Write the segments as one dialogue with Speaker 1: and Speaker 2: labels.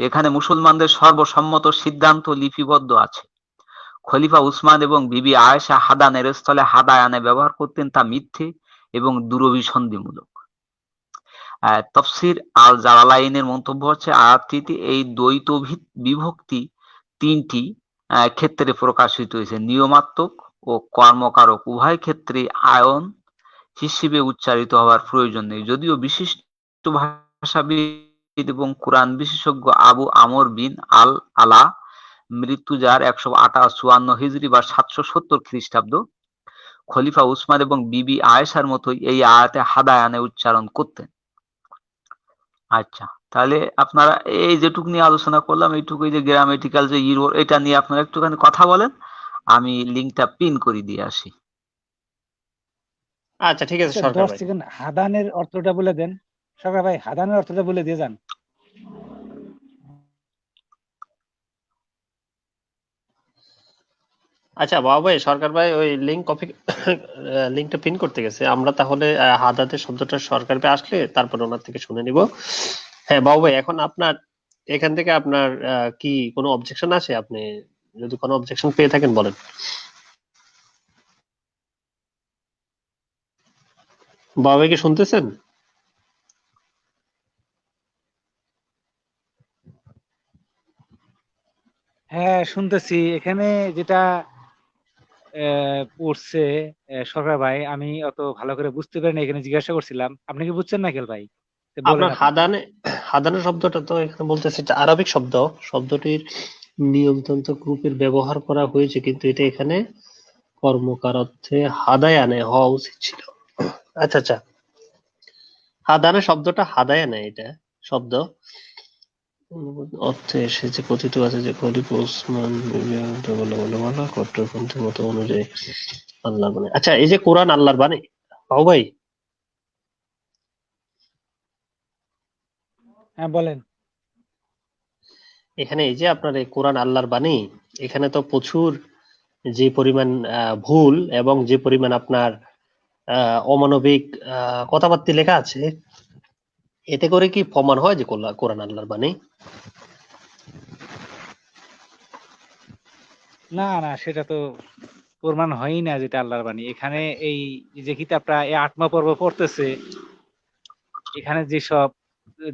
Speaker 1: এখানে মুসলমানদের সর্বসম্মত সিদ্ধান্ত লিপিবদ্ধ আছে। খলিফা উসমান এবং বিবি আয়েশা হাদানের স্থলে হাদায়ানে ব্যবহার করতেন, তা মিথ্যে এবং দুরভিসন্ধিমূলক। তফসির আল জালালাইনের মন্তব্য হচ্ছে, আয়াতটিতে এই দ্বৈত বিভক্তি তিনটি ক্ষেত্রে প্রকাশিত হয়েছে। নিয়মাত্মক ও কর্মকারক উভয় ক্ষেত্রে আয়ন হিসেবে উচ্চারিত হওয়ার প্রয়োজন নেই। যদিও বিশিষ্ট ভাষাবিদ এবং কোরআন বিশেষজ্ঞ আবু আমর বিন আল আলা, মৃত্যু যার 154 হিজরি বা 770 খ্রিস্টাব্দ, খলিফা উসমান এবং বিবি আয়েশার মতোই এই আয়াতে হাদায়ানে উচ্চারণ করতেন। আচ্ছা, তাহলে আপনারা এই যেটুকু নিয়ে আলোচনা করলাম, এইটুকু, যে গ্রামেটিক্যাল যে ইরোর, এটা নিয়ে আপনারা একটুখানি কথা বলেন, আমি লিঙ্কটা পিন করে দিয়ে আসি।
Speaker 2: আচ্ছা ঠিক আছে
Speaker 3: আচ্ছা,
Speaker 2: সরকার
Speaker 3: 10
Speaker 2: ভাই।
Speaker 3: সেকেন্ড হাদানের অর্থটা বলে দেন। সরকার ভাই, হাদানের অর্থটা বলে দিয়ে যান।
Speaker 2: আচ্ছা বাবা ভাই, সরকার ভাই ওই লিঙ্ক কপি লিঙ্কটা পিন করতে গেছে। আমরা তাহলে হাদাতের শব্দটা সরকার ভাই আসলে তারপর ওনার থেকে শুনে নিব। হ্যাঁ বাবু ভাই, এখন আপনার এখান থেকে আপনার কি কোনো অবজেকশন আছে? আপনি যদি কোনো অবজেকশন পেয়ে থাকেন বলেন। বাবা ভাই কি শুনতেছেন?
Speaker 3: হ্যাঁ, শুনতেছি। এখানে যেটা পড়ছে সরকার ভাই, আমি অত ভালো করে বুঝতে পারিনি, এখানে জিজ্ঞাসা করছিলাম। আপনি কি বুঝছেন নাকেল ভাই? তো বলেন
Speaker 2: আপনার
Speaker 3: আপনি।
Speaker 2: হাদানে, হাদানের শব্দটা তো এখানে বলতেছে এটা আরবিক শব্দ। শব্দটির নিয়মতান্ত্রিক রূপের ব্যবহার করা হয়েছে, কিন্তু এটা এখানে কর্মকার অর্থে হাদায়ানে হওয়া উচিত ছিল। আচ্ছা আচ্ছা, হাদানে শব্দটা হাদায়ানে, এটা শব্দ অর্থে এসেছে, কথিত আছে যে খলিফা উসমান বলা কট্টরপন্থী মত অনুযায়ী আল্লাহর বাণী। আচ্ছা, এই যে কোরআন আল্লাহর বাণী, বাবু ভাই
Speaker 3: হ্যাঁ, বলেন।
Speaker 2: এখানে এই যে আপনার এই কোরআন আল্লাহর বাণী, এখানে তো প্রচুর যে পরিমাণ ভুল এবং যে পরিমাণ আপনার অমানবিক কথাবার্তা লেখা আছে, এতে করে কি প্রমাণ হয় যে কোরআন আল্লাহর বাণী?
Speaker 3: না না, সেটা তো প্রমাণ হয়ই না যেটা আল্লাহর বাণী। এখানে এই যে কিতাবটা এই 8মা পর্ব পড়তেছে, এখানে যেসব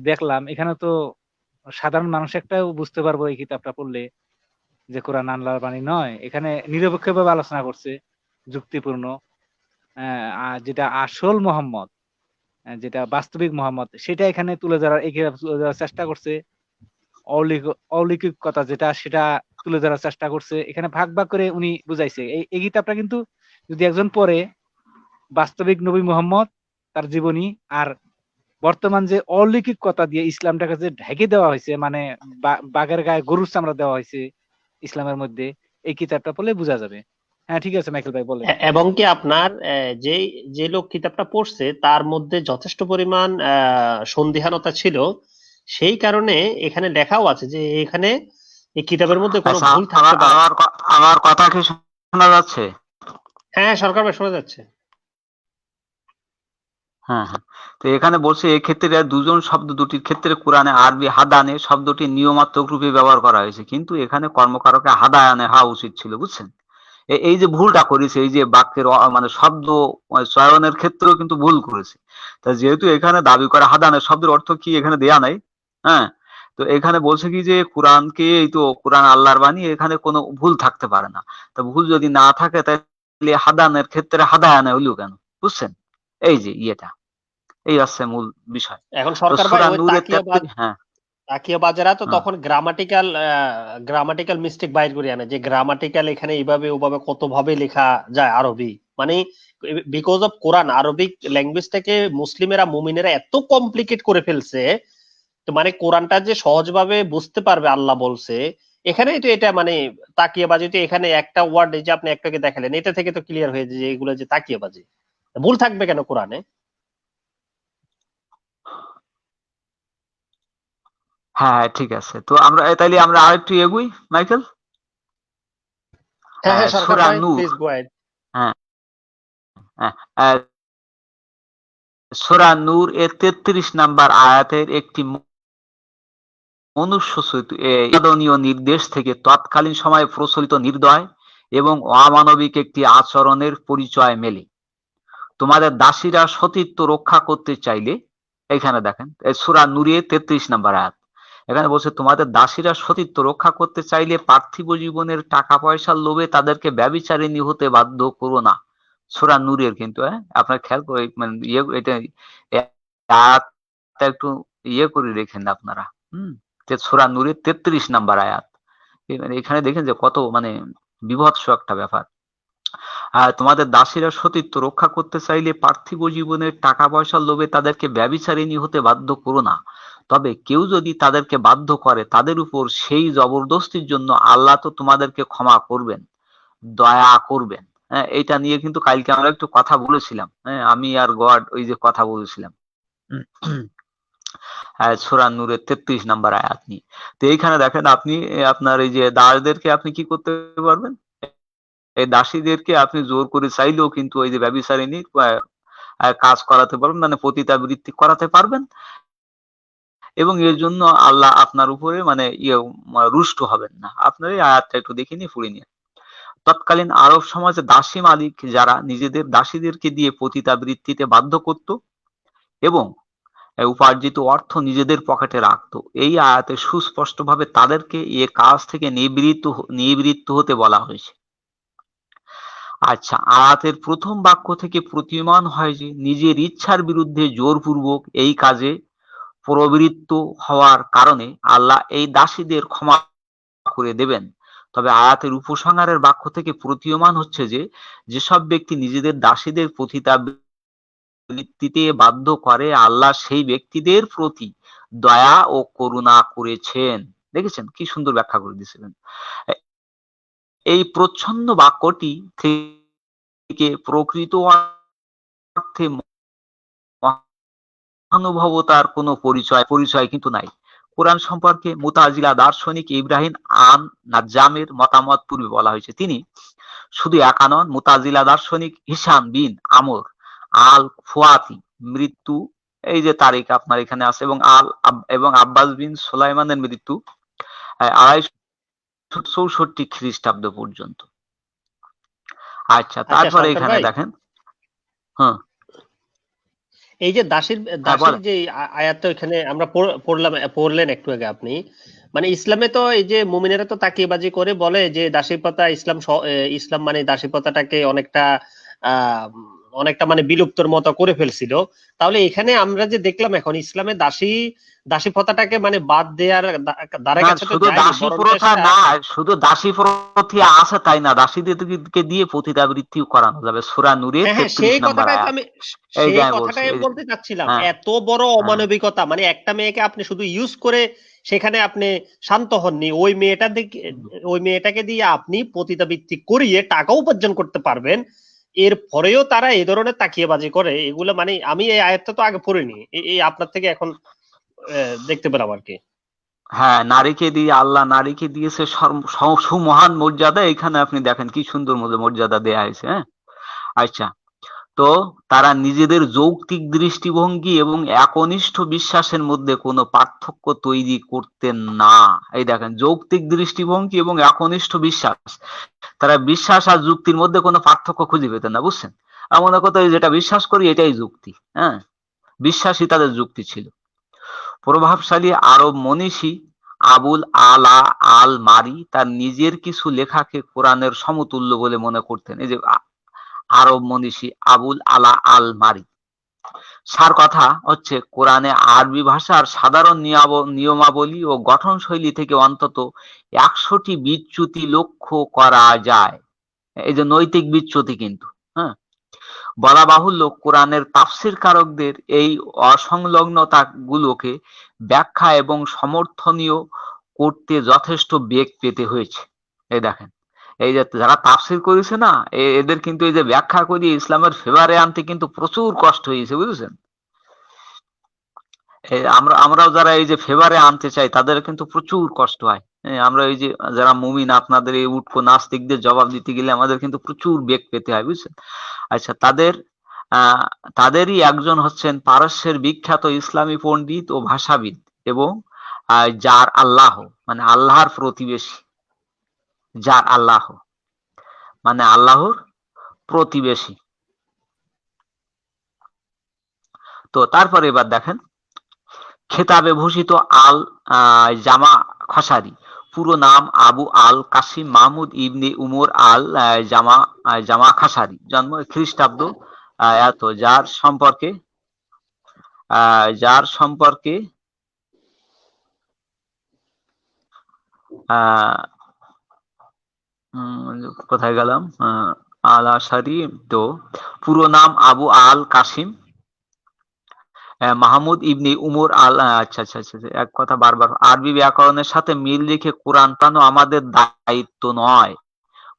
Speaker 3: দেখলাম, এখানে তো সাধারণ মানুষ একটাও বুঝতে পারবো এই কিতাবটা পড়লে যে কোরআন আল্লাহর বাণী নয়। এখানে নিরপেক্ষভাবে আলোচনা করছে, যুক্তিপূর্ণ। আর যেটা আসল মোহাম্মদ, যেটা বাস্তবিক মোহাম্মদ, সেটা এখানে তুলে ধরার, এইভাবে তুলে ধরার চেষ্টা করছে। অলৌকিকতা যেটা, সেটা তুলে ধরার চেষ্টা করছে। এখানে ভাগ ভাগ করে উনি বুঝাইছে। এই কিতাবটা কিন্তু যদি একজন পড়ে, বাস্তবিক নবী মোহাম্মদ, তার জীবনী, আর বর্তমান যে অলৌকিক কথা দিয়ে ইসলামটাকে যে ঢেকে দেওয়া হয়েছে, মানে বাঘের গায়ে গরুর চামড়া দেওয়া হয়েছে ইসলামের মধ্যে, এই কিতাবটা পড়লে বোঝা যাবে। হ্যাঁ, ঠিক আছে মাইকেল ভাই, বলেন।
Speaker 2: এবং কি আপনার যে যে লোক কিতাবটা পড়ছে তার মধ্যে যথেষ্ট পরিমাণ সন্দিহানতা ছিল, সেই কারণে এখানে লেখাও আছে যে এখানে এই কিতাবের মধ্যে কোনো
Speaker 1: আচ্ছা,
Speaker 2: ভুল
Speaker 1: আমার
Speaker 2: থাকতে পারে।
Speaker 1: আমার আমার কথা কি শোনা যাচ্ছে?
Speaker 2: হ্যাঁ সরকার ভাই, শোনা যাচ্ছে।
Speaker 1: হ্যাঁ, হ্যাঁ। তো এখানে বলছে, এক্ষেত্রে দুজন শব্দ দুটির ক্ষেত্রে কোরআনে আরবি হাদানে শব্দটি নিয়মাত্মক রূপে ব্যবহার করা হয়েছে, কিন্তু এখানে কর্মকারকে হাদায়ানে হওয়া উচিত ছিল, বুঝছেন? এই যে ভুলটা করেছে, এই যে বাক্যের মানে শব্দ চয়নের ক্ষেত্রেও কিন্তু ভুল করেছে। তা যেহেতু এখানে দাবি করা হাদানের শব্দের অর্থ কি এখানে দেয়া নাই, হ্যাঁ, তো এখানে বলছে কি যে কোরআনকে, এই তো কোরআন আল্লাহর বাণী, এখানে কোনো ভুল থাকতে পারে না। তা ভুল যদি না থাকে, তাহলে হাদানের ক্ষেত্রে হাদায়ানে হইল কেন? বুঝছেন? এই যে ইয়েটা, এই হচ্ছে মূল বিষয়।
Speaker 2: এখন
Speaker 1: তো
Speaker 2: সরকার ভাই
Speaker 1: সূরা
Speaker 2: ওই
Speaker 1: নূরের 33, হ্যাঁ,
Speaker 2: তাকিয়া বাজারা তো
Speaker 1: হ্যাঁ,
Speaker 2: তখন গ্রামাটিক্যাল মিস্টেক বাইর করে আনে, যে গ্রামাটিক্যাল এখানে এইভাবে ওভাবে কত ভাবে লেখা যায় আরবি, মানে বিকজ অফ কোরআন আরবিক ল্যাঙ্গুয়েজটাকে মুসলিমেরা মুমিনেরা এত কমপ্লিকেট করে ফেলছে। তো মানে কোরআনটা যে সহজভাবে বুঝতে পারবে আল্লাহ বলছে, এখানেই তো এটা মানে তাকিয়াবাজি। তো এখানে একটা ওয়ার্ড, এই যে আপনি একটাকে দেখালেন, এটা থেকে তো ক্লিয়ার হয়ে যায় যে এগুলো যে তাকিয়াবাজি। ভুল থাকবে কেন কোরআনে?
Speaker 1: হ্যাঁ, ঠিক আছে। তো আমরা তাইলে আমরা আরেকটু এগুই, মাইকেল।
Speaker 2: হ্যাঁ হ্যাঁ সরকার
Speaker 1: সূরা
Speaker 2: ভাই,
Speaker 1: নূর,
Speaker 2: প্লিজ গো অ্যাহেড।
Speaker 1: হ্যাঁ, হ্যাঁ, সূরা নূর এর 33 নাম্বার আয়াতের একটি মনুষ্যনীয় নির্দেশ থেকে তৎকালীন সময়ে প্রচলিত নির্দয় এবং অমানবিক একটি আচরণের পরিচয় মেলে। তোমাদের দাসীরা সতীত্ব রক্ষা করতে চাইলে, এখানে দেখেন সূরা নূরে 33 নম্বর আয়াত, এখানে বলছে তোমাদের দাসীরা সতীত্ব রক্ষা করতে চাইলে পার্থিব জীবনের টাকা পয়সার লোভে তাদেরকে ব্যভিচারিণী হতে বাধ্য করো না। সূরা নূরের কিন্তু আপনার খেয়াল করে মানে এটা আয়াতটা একটু করে রেখেন আপনারা। সূরা নূরে 33 নম্বর আয়াত। এখানে দেখেন যে কত মানে বিভৎস একটা ব্যাপার। তোমাদের দাসীরা সতীত্ব রক্ষা করতে চাইলে পার্থিব জীবনের টাকা পয়সার লোভে তাদেরকে ব্যভিচারিণী হতে বাধ্য করো না। তবে কেউ যদি তাদেরকে বাধ্য করে তাদের উপর সেই জবরদস্তির জন্য আল্লাহ তো তোমাদেরকে ক্ষমা করবেন, দয়া করবেন। এটা নিয়ে কিন্তু কালকে আমরা একটু কথা বলেছিলাম, আমি আর গড ওই যে কথা বলেছিলাম সূরা নূরের 33 নম্বর আয়াত নিয়ে। তো এইখানে দেখেন আপনি আপনার এই যে দাসদেরকে আপনি কি করতে পারবেন, এই দাসীদেরকে আপনি জোর করে চাইলেও কিন্তু ওই যে ব্যভিচারিণী কাজ করাতে পারবেন, মানে পতিতাবৃত্তি করাতে পারবেন, এবং এর জন্য আল্লাহ আপনার উপরে মানে রুষ্ট হবেন না। আপনার এই আয়াতটা একটু দেখে নিয়ে পড়ে নিয়ে। তৎকালীন আরব সমাজে দাসী মালিক যারা নিজেদের দাসীদেরকে দিয়ে পতিতাবৃত্তিতে বাধ্য করত এবং উপার্জিত অর্থ নিজেদের পকেটে রাখতো, এই আয়াতে সুস্পষ্টভাবে তাদেরকে এ কাজ থেকে নিবৃত্ত হতে বলা হয়েছে। আচ্ছা, আয়াতের প্রথম বাক্য থেকে প্রতীয়মান হয় যে নিজের ইচ্ছার বিরুদ্ধে জোরপূর্বক এই কাজে প্রবৃত্ত হওয়ার কারণে আল্লাহ এই দাসীদের ক্ষমা করে দেবেন। তবে আয়াতের উপসংহারের বাক্য থেকে প্রতীয়মান হচ্ছে যে যেসব ব্যক্তি নিজেদের দাসীদের পতিতাবৃত্তিতে বাধ্য করে আল্লাহ সেই ব্যক্তিদের প্রতি দয়া ও করুণা করেছেন। দেখেছেন কি সুন্দর ব্যাখ্যা করে দিয়েছিলেন। এই প্রচ্ছন্ন বাক্যটি থেকে প্রকৃত অর্থে মহানুভবতার কোনো পরিচয় কিন্তু নাই। কোরআন সম্পর্কে মুতাজিলা দার্শনিক ইব্রাহিম আন নাজ্জামের মতামত পূর্বে বলা হয়েছে। তিনি শুধু একা নন, মুতাজিলা দার্শনিক হিশাম বিন আমর আল ফুয়াতি মৃত্যু, এই যে তারিখ আপনার এখানে আছে, এবং আব্বাস বিন সুলাইমানের মৃত্যু 264 খ্রিস্টাব্দ পর্যন্ত। আচ্ছা, তারপরে এখানে দেখেন
Speaker 2: এই যে দাসীর যে আয়াতটা এখানে আমরা পড়লেন একটু আগে আপনি, মানে ইসলামে তো এই যে মুমিনেরা তো তাকিয়াবাজি করে বলে যে দাসী প্রথা ইসলাম মানে দাসী প্রথাটাকে অনেকটা মানে বিলুপ্তর মতো করে ফেলছিল। তাহলে এখানে আমরা যে দেখলাম এখন ইসলামে দাসী প্রথাটাকে মানে বাদ দেওয়ার দ্বারা
Speaker 1: শুধু দাসী প্রথা না, শুধু দাসী প্রথা আছে তাই না, দাসীদেরকে দিয়ে পতিতাবৃত্তি করানো যাবে। সূরা নূরে 33 নম্বর আয়াত।
Speaker 2: সেই কথাটাই বলতে চাচ্ছিলাম, এত বড় অমানবিকতা, মানে একটা মেয়েকে আপনি শুধু ইউজ করে সেখানে আপনি শান্ত হননি, ওই মেয়েটাকে দিয়ে আপনি পতিতাবৃত্তি করিয়ে টাকা উপার্জন করতে পারবেন, এর পরেও তারা এই ধরনের তাকিয়াবাজি করে। এগুলো মানে আমি এই আয়াতটা তো আগে পড়িনি, এই আপনার থেকে এখন দেখতে পেলাম আর কি।
Speaker 1: হ্যাঁ, নারীকে দিয়ে আল্লাহ নারীকে দিয়েছে সুমহান মর্যাদা। এখানে আপনি দেখেন কি সুন্দর মর্যাদা দেয়া হয়েছে। আচ্ছা, তো তারা নিজেদের যৌক্তিক দৃষ্টিভঙ্গি এবং একনিষ্ঠ বিশ্বাসের মধ্যে কোনো পার্থক্য তৈরি করতেন না। এই দেখেন, যৌক্তিক দৃষ্টিভঙ্গি এবং একনিষ্ঠ বিশ্বাস, তারা বিশ্বাস আর যুক্তির মধ্যে কোনো পার্থক্য খুঁজে পেতেন না, বুঝছেন? এমন কথা, যেটা বিশ্বাস করি এটাই যুক্তি, বিশ্বাসই তাদের যুক্তি ছিল। প্রভাবশালী আরব মনীষী আবুল আলা আল মারি তার নিজের কিছু লেখাকে কোরআনের সমতুল্য বলে মনে করতেন। এই যে আরব মনীষী আবুল আলা আল মারি, সার কথা হচ্ছে কোরআনে আরবি ভাষার সাধারণ নিয়মাবলী ও গঠনশৈলী থেকে অন্তত 100টি বিচ্যুতি লক্ষ্য করা যায়। এই যে নৈতিক বিচ্যুতি কিন্তু বলা বাহুল্য, কোরআনের তাফসির কারকদের এই অসংলগ্নতা গুলোকে ব্যাখ্যা এবং সমর্থনীয় করতে যথেষ্ট বেগ পেতে হয়েছে। এই দেখেন, এই যে যারা তাফসির করেছে না, এদের কিন্তু এই যে ব্যাখ্যা করে ইসলামের ফেভারে আনতে কিন্তু প্রচুর কষ্ট হয়েছে, বুঝেছেন? আমরাও যারা এই যে ফেভারে আনতে চাই তাদের কিন্তু প্রচুর কষ্ট হয়। আমরা এই যে যারা মুমিন, আপনাদের এই উটকো নাস্তিকদের জবাব দিতে গেলে আমাদের কিন্তু প্রচুর বেগ পেতে হয়, বুঝছেন? আচ্ছা, তাদেরই একজন হচ্ছেন পারস্যের বিখ্যাত ইসলামী পণ্ডিত ও ভাষাবিদ এবং যার আল্লাহ মানে আল্লাহর প্রতিবেশী, যার আল্লাহ মানে আল্লাহর প্রতিবেশী। তো তারপরে এবার দেখেন, খেতাবে ভূষিত আল জামা খসারি, পুরো নাম আবু আল কাসিম মাহমুদ ইবনে উমর আল জামা খাসারি, জন্ম খ্রিস্টাব্দ এত, যার সম্পর্কে আহ কোথায় গেলাম, আল আশারি। তো পুরো নাম আবু আল কাসিম মাহমুদ ইবনে উমর আল আচ্ছা আচ্ছা আচ্ছা আচ্ছা, এক কথা বারবার, আরবি ব্যাকরণের সাথে মিল রেখে কোরআন পানো আমাদের দায়িত্ব নয়,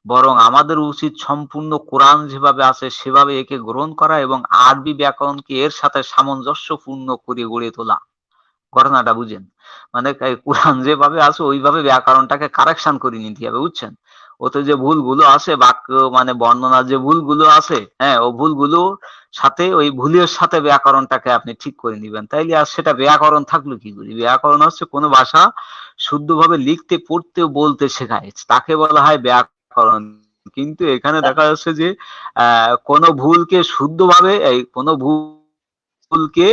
Speaker 1: বরং আমাদের উচিত সম্পূর্ণ কোরআন যেভাবে আছে সেভাবে একে গ্রহণ করা এবং আরবি ব্যাকরণকে এর সাথে সামঞ্জস্যপূর্ণ করে গড়ে তোলা। ঘটনাটা বুঝেন, মানে কোরআন যেভাবে আছে ওইভাবে ব্যাকরণটাকে কারেকশন করে নিতে হবে, বুঝছেন। ওতে যে ভুলগুলো আছে, বাক্য মানে বর্ণনার যে ভুলগুলো আছে, হ্যাঁ, ও ভুলগুলো সাথে ওই ভুলের সাথে ব্যাকরণটাকে আপনি ঠিক করে নিবেন, তাইলে আর সেটা ব্যাকরণ থাকলো কি করে। ব্যাকরণ হচ্ছে কোনো ভাষা শুদ্ধভাবে লিখতে পড়তে ও বলতে শেখায়, তাকে বলা হয় ব্যাকরণ। কিন্তু এখানে দেখা যাচ্ছে যে কোনো ভুলকে শুদ্ধভাবে, কোনো ভুলকে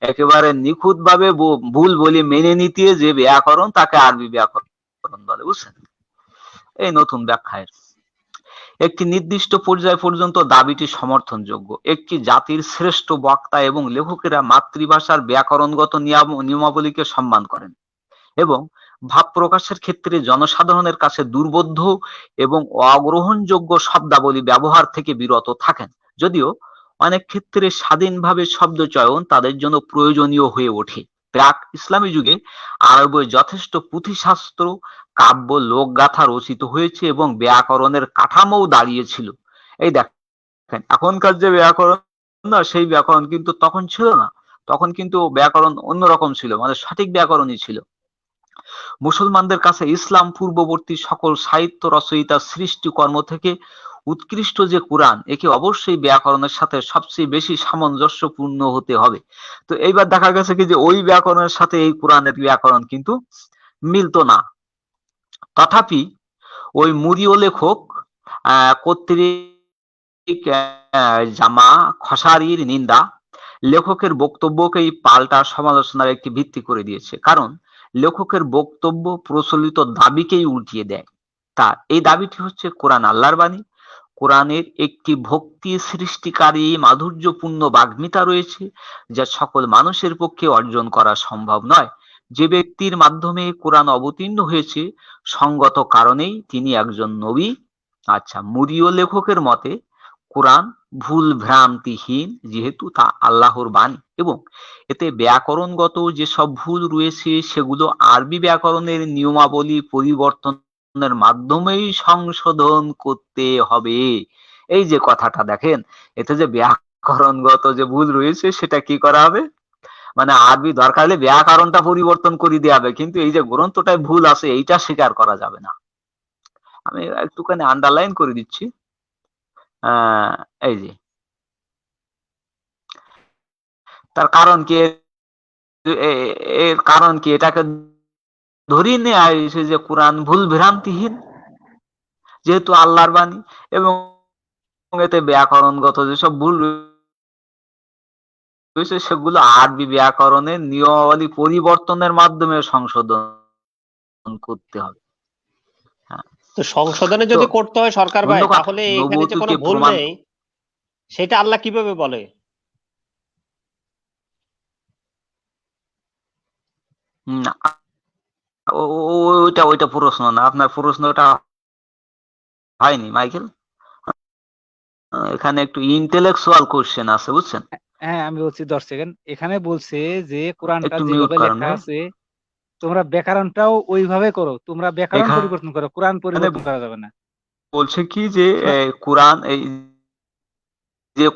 Speaker 1: একেবারে নিখুঁত ভাবে ভুল বলে মেনে নিতে যে ব্যাকরণ, তাকে আরবি ব্যাকরণ বলে, বুঝছেন। এই নতুন ব্যাখ্যায় একটি নির্দিষ্ট পর্যায় পর্যন্ত দাবিটি সমর্থনযোগ্য। একটি জাতির শ্রেষ্ঠ বক্তা এবং লেখকেরা মাতৃভাষার ব্যাকরণগত নিয়মাবলীকে সম্মান করেন এবং ভাব প্রকাশের ক্ষেত্রে জনসাধারণের কাছে দুর্বোধ্য এবং অগ্রহণযোগ্য শব্দাবলী ব্যবহার থেকে বিরত থাকেন, যদিও অনেক ক্ষেত্রে স্বাধীনভাবে শব্দ চয়ন তাদের জন্য প্রয়োজনীয় হয়ে ওঠে। প্রাক ইসলামী যুগে আরবে যথেষ্ট পুঁথিশাস্ত্র, কাব্য, লোকগাথা রচিত হয়েছে এবং ব্যাকরণের কাঠামোও দাঁড়িয়েছিল। এই দেখেন, এখনকার যে ব্যাকরণ না, সেই ব্যাকরণ কিন্তু তখন ছিল না। তখন কিন্তু ব্যাকরণ অন্যরকম ছিল, মানে সঠিক ব্যাকরণই ছিল। মুসলমানদের কাছে ইসলাম পূর্ববর্তী সকল সাহিত্য রচয়িতার সৃষ্টিকর্ম থেকে উৎকৃষ্ট যে কোরআন, একে অবশ্যই ব্যাকরণের সাথে সবচেয়ে বেশি সামঞ্জস্যপূর্ণ হতে হবে। তো এইবার দেখা গেছে কি যে ওই ব্যাকরণের সাথে এই কোরআনের ব্যাকরণ কিন্তু মিলতো না। তথাপি ওই মুরীয় লেখক কর্তৃক জামা খসারির নিন্দা লেখকের বক্তব্যকেই পাল্টা সমালোচনার একটি ভিত্তি করে দিয়েছে, কারণ লেখকের বক্তব্য প্রচলিত দাবিকেই উল্টিয়ে দেয়। তার এই দাবিটি হচ্ছে কোরআন আল্লাহর বাণী, কোরআনের একটি ভক্তি সৃষ্টিকারী মাধুর্যপূর্ণ বাগ্মিতা রয়েছে যা সকল মানুষের পক্ষে অর্জন করা সম্ভব নয়। যে ব্যক্তির মাধ্যমে কোরআন অবতীর্ণ হয়েছে সঙ্গত কারণেই তিনি একজন নবী। আচ্ছা, মুরীয় লেখকের মতে কোরআন ভুল ভ্রান্তিহীন, যেহেতু তা আল্লাহর বাণী এবং এতে ব্যাকরণগত যেসব ভুল রয়েছে সেগুলো আরবি ব্যাকরণের নিয়মাবলী পরিবর্তনের মাধ্যমেই সংশোধন করতে হবে। এই যে কথাটা দেখেন, এতে যে ব্যাকরণগত যে ভুল রয়েছে সেটা কি করা হবে, মানে আরবি দরকার হলে ব্যাকরণটা পরিবর্তন করে দেওয়া হবে, কিন্তু এই যে গ্রন্থটায় ভুল আছে এইটা স্বীকার করা যাবে না। আমি একটুখানি আন্ডারলাইন করে দিচ্ছি। এই যে তার কারণ কি, এর কারণ কি, এটাকে ধরিয়ে নেওয়া হয়েছে যে কোরআন ভুল ভ্রান্তিহীন, যেহেতু আল্লাহর বাণী এবং এতে ব্যাকরণগত যেসব ভুল রয়েছে সেগুলো আরবি ব্যাকরণের নিয়মাবলী পরিবর্তনের মাধ্যমে সংশোধন করতে হবে। হ্যাঁ,
Speaker 2: তো সংশোধনে
Speaker 1: তো
Speaker 2: যদি করতে হয় সরকার ভাই,
Speaker 1: অন্য কথা,
Speaker 2: তাহলে এখানে যে কোনো
Speaker 1: নবুয়তকে
Speaker 2: ভুল
Speaker 1: প্রমাণ
Speaker 2: নেই সেটা আল্লাহ কিভাবে বলে?
Speaker 1: না, ওইটা ওইটা প্রশ্ন না, আপনার প্রশ্নটা হয়নি মাইকেল। এখানে একটু ইন্টেলেকচুয়াল কোশ্চেন আছে, বুঝছেন।
Speaker 3: হ্যাঁ, আমি বলছি 10 সেকেন্ড। এখানে বলছে যে কোরআনটা
Speaker 1: একটু মিউট
Speaker 3: যেভাবে
Speaker 1: করেন
Speaker 3: লেখা
Speaker 1: ভাই।
Speaker 3: আছে তোমরা ব্যাকরণটাও ওইভাবে করো, তোমরা ব্যাকরণ পরিবর্তন করো, কোরআন
Speaker 1: এখানে
Speaker 3: পরিবর্তন করা যাবে না।
Speaker 1: বলছে কি যে
Speaker 3: শোনা-
Speaker 1: কোরআন এই যে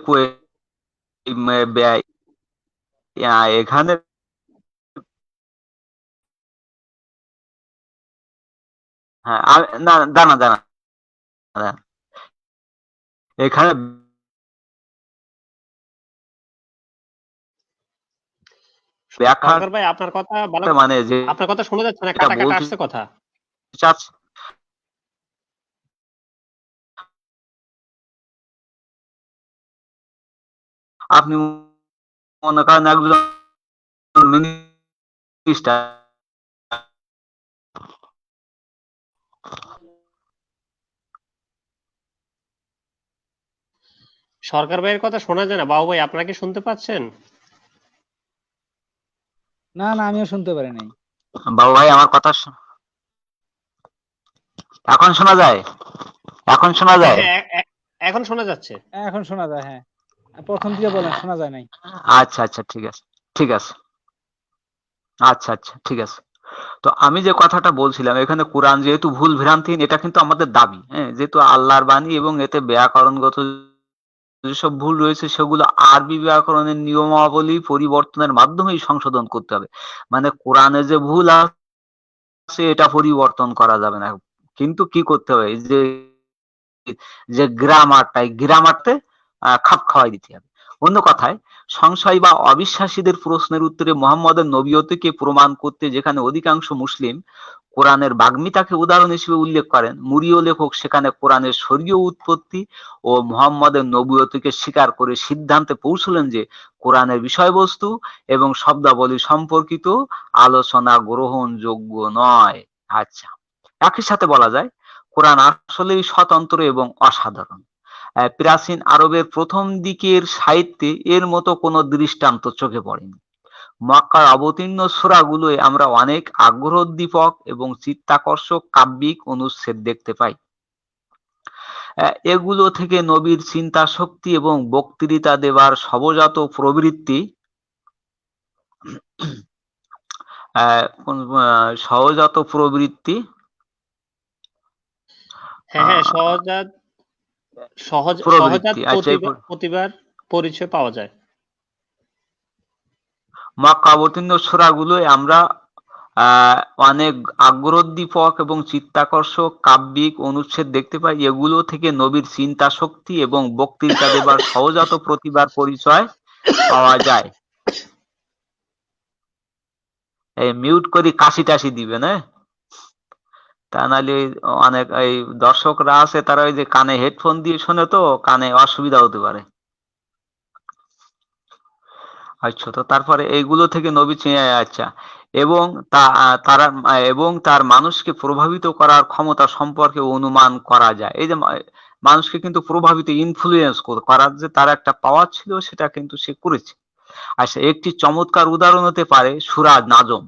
Speaker 1: এখানে হ্যাঁ, না, দাঁড়া দাঁড়া দাঁড়া। এখানে ব্যাখ্যা
Speaker 2: সরকার ভাই আপনার কথা ভালো,
Speaker 1: মানে যে
Speaker 2: আপনার কথা শোনা যাচ্ছে না,
Speaker 1: এটা
Speaker 2: কাটা কাটা
Speaker 1: বলতে
Speaker 2: আসছে কথা।
Speaker 1: চাচ্ছি আপনি মনে করেন একজন মিনিস্টার,
Speaker 2: সরকার ভাইয়ের কথা শোনা যায় না। বাবু ভাই আপনারা কি শুনতে পাচ্ছেন?
Speaker 3: না না, আমিও শুনতে পারি নাই।
Speaker 1: বাবু ভাই আমার কথা এখন শোনা যায়? এখন শোনা
Speaker 2: হ্যাঁ
Speaker 1: যায়?
Speaker 2: হ্যাঁ, এখন শোনা যাচ্ছে।
Speaker 3: এখন শোনা যায়, হ্যাঁ। প্রথম দিকে বলেন, শোনা যায় নাই।
Speaker 1: আচ্ছা আচ্ছা, ঠিক আছে ঠিক আছে, আচ্ছা আচ্ছা ঠিক আছে। তো আমি যে কথাটা বলছিলাম, এখানে কোরআন যেহেতু ভুল ভ্রান্তিহীন, এটা কিন্তু আমাদের দাবি, হ্যাঁ, যেহেতু আল্লাহর বাণী এবং এতে ব্যাকরণগত যেসব ভুল রয়েছে সেগুলো আরবি ব্যাকরণের নিয়মাবলী পরিবর্তনের মাধ্যমেই সংশোধন করতে হবে। মানে কোরআনে যে ভুল আছে এটা পরিবর্তন করা যাবে না, কিন্তু কি করতে হবে, এই যে যে গ্রামারতে খাপ খাওয়াই দিতে হবে। অন্য কথায়, সংশয় বা অবিশ্বাসীদের প্রশ্নের উত্তরে মুহাম্মদের নবীয়তকে প্রমাণ করতে যেখানে অধিকাংশ মুসলিম কোরআনের বাগ্মিতাকে উদাহরণ হিসেবে উল্লেখ করেন, মুরীয় লেখক সেখানে কোরআনের স্বর্গীয় উৎপত্তি ও মুহাম্মদের নবুয়তকে স্বীকার করে সিদ্ধান্তে পৌঁছলেন যে কোরআনের বিষয়বস্তু এবং শব্দাবলী সম্পর্কিত আলোচনা গ্রহণযোগ্য নয়। আচ্ছা, একই সাথে বলা যায় কোরআন আসলেই স্বতন্ত্র এবং অসাধারণ। প্রাচীন আরবের প্রথম দিকের সাহিত্যে এর মতো কোনো দৃষ্টান্ত চোখে পড়েনি। মক্কার অবতীর্ণ সূরাগুলোয় আমরা অনেক আগ্রহোদ্দীপক এবং চিত্তাকর্ষক কাব্যিক অনুচ্ছেদ দেখতে পাই। এগুলো থেকে নবীর চিন্তা শক্তি এবং বক্তৃতা দেবার সহজাত প্রবৃত্তি সহজাত প্রবৃত্তি
Speaker 2: হ্যাঁ হ্যাঁ, সহজাত সহজাত
Speaker 1: প্রবৃত্তি আচ্ছা,
Speaker 2: প্রতিভার পরিচয় পাওয়া যায়।
Speaker 1: মক্কা অবতীর্ণ সূরাগুলোয় আমরা অনেক আগ্রহোদ্দীপক এবং চিত্তাকর্ষক কাব্যিক অনুচ্ছেদ দেখতে পাই। এগুলো থেকে নবীর চিন্তা শক্তি এবং বক্তৃতা দেবার সহজাত প্রতিভার পরিচয় পাওয়া যায়। এই মিউট করি, কাশি টাশি দিবেন, হ্যাঁ, তা নাহলে অনেক এই দর্শকরা আছে, তারা ওই যে কানে হেডফোন দিয়ে শোনে, তো কানে অসুবিধা হতে পারে। আচ্ছা, তো তারপরে এইগুলো থেকে নবী আচ্ছা, এবং তারা এবং তার মানুষকে প্রভাবিত করার ক্ষমতা সম্পর্কে অনুমান করা যায়। এই যে মানুষকে কিন্তু প্রভাবিত, ইনফ্লুয়েন্স করার যে তার একটা পাওয়ার ছিল, সেটা কিন্তু সে করেছে। আচ্ছা, একটি চমৎকার উদাহরণ হতে পারে সূরা নাজম।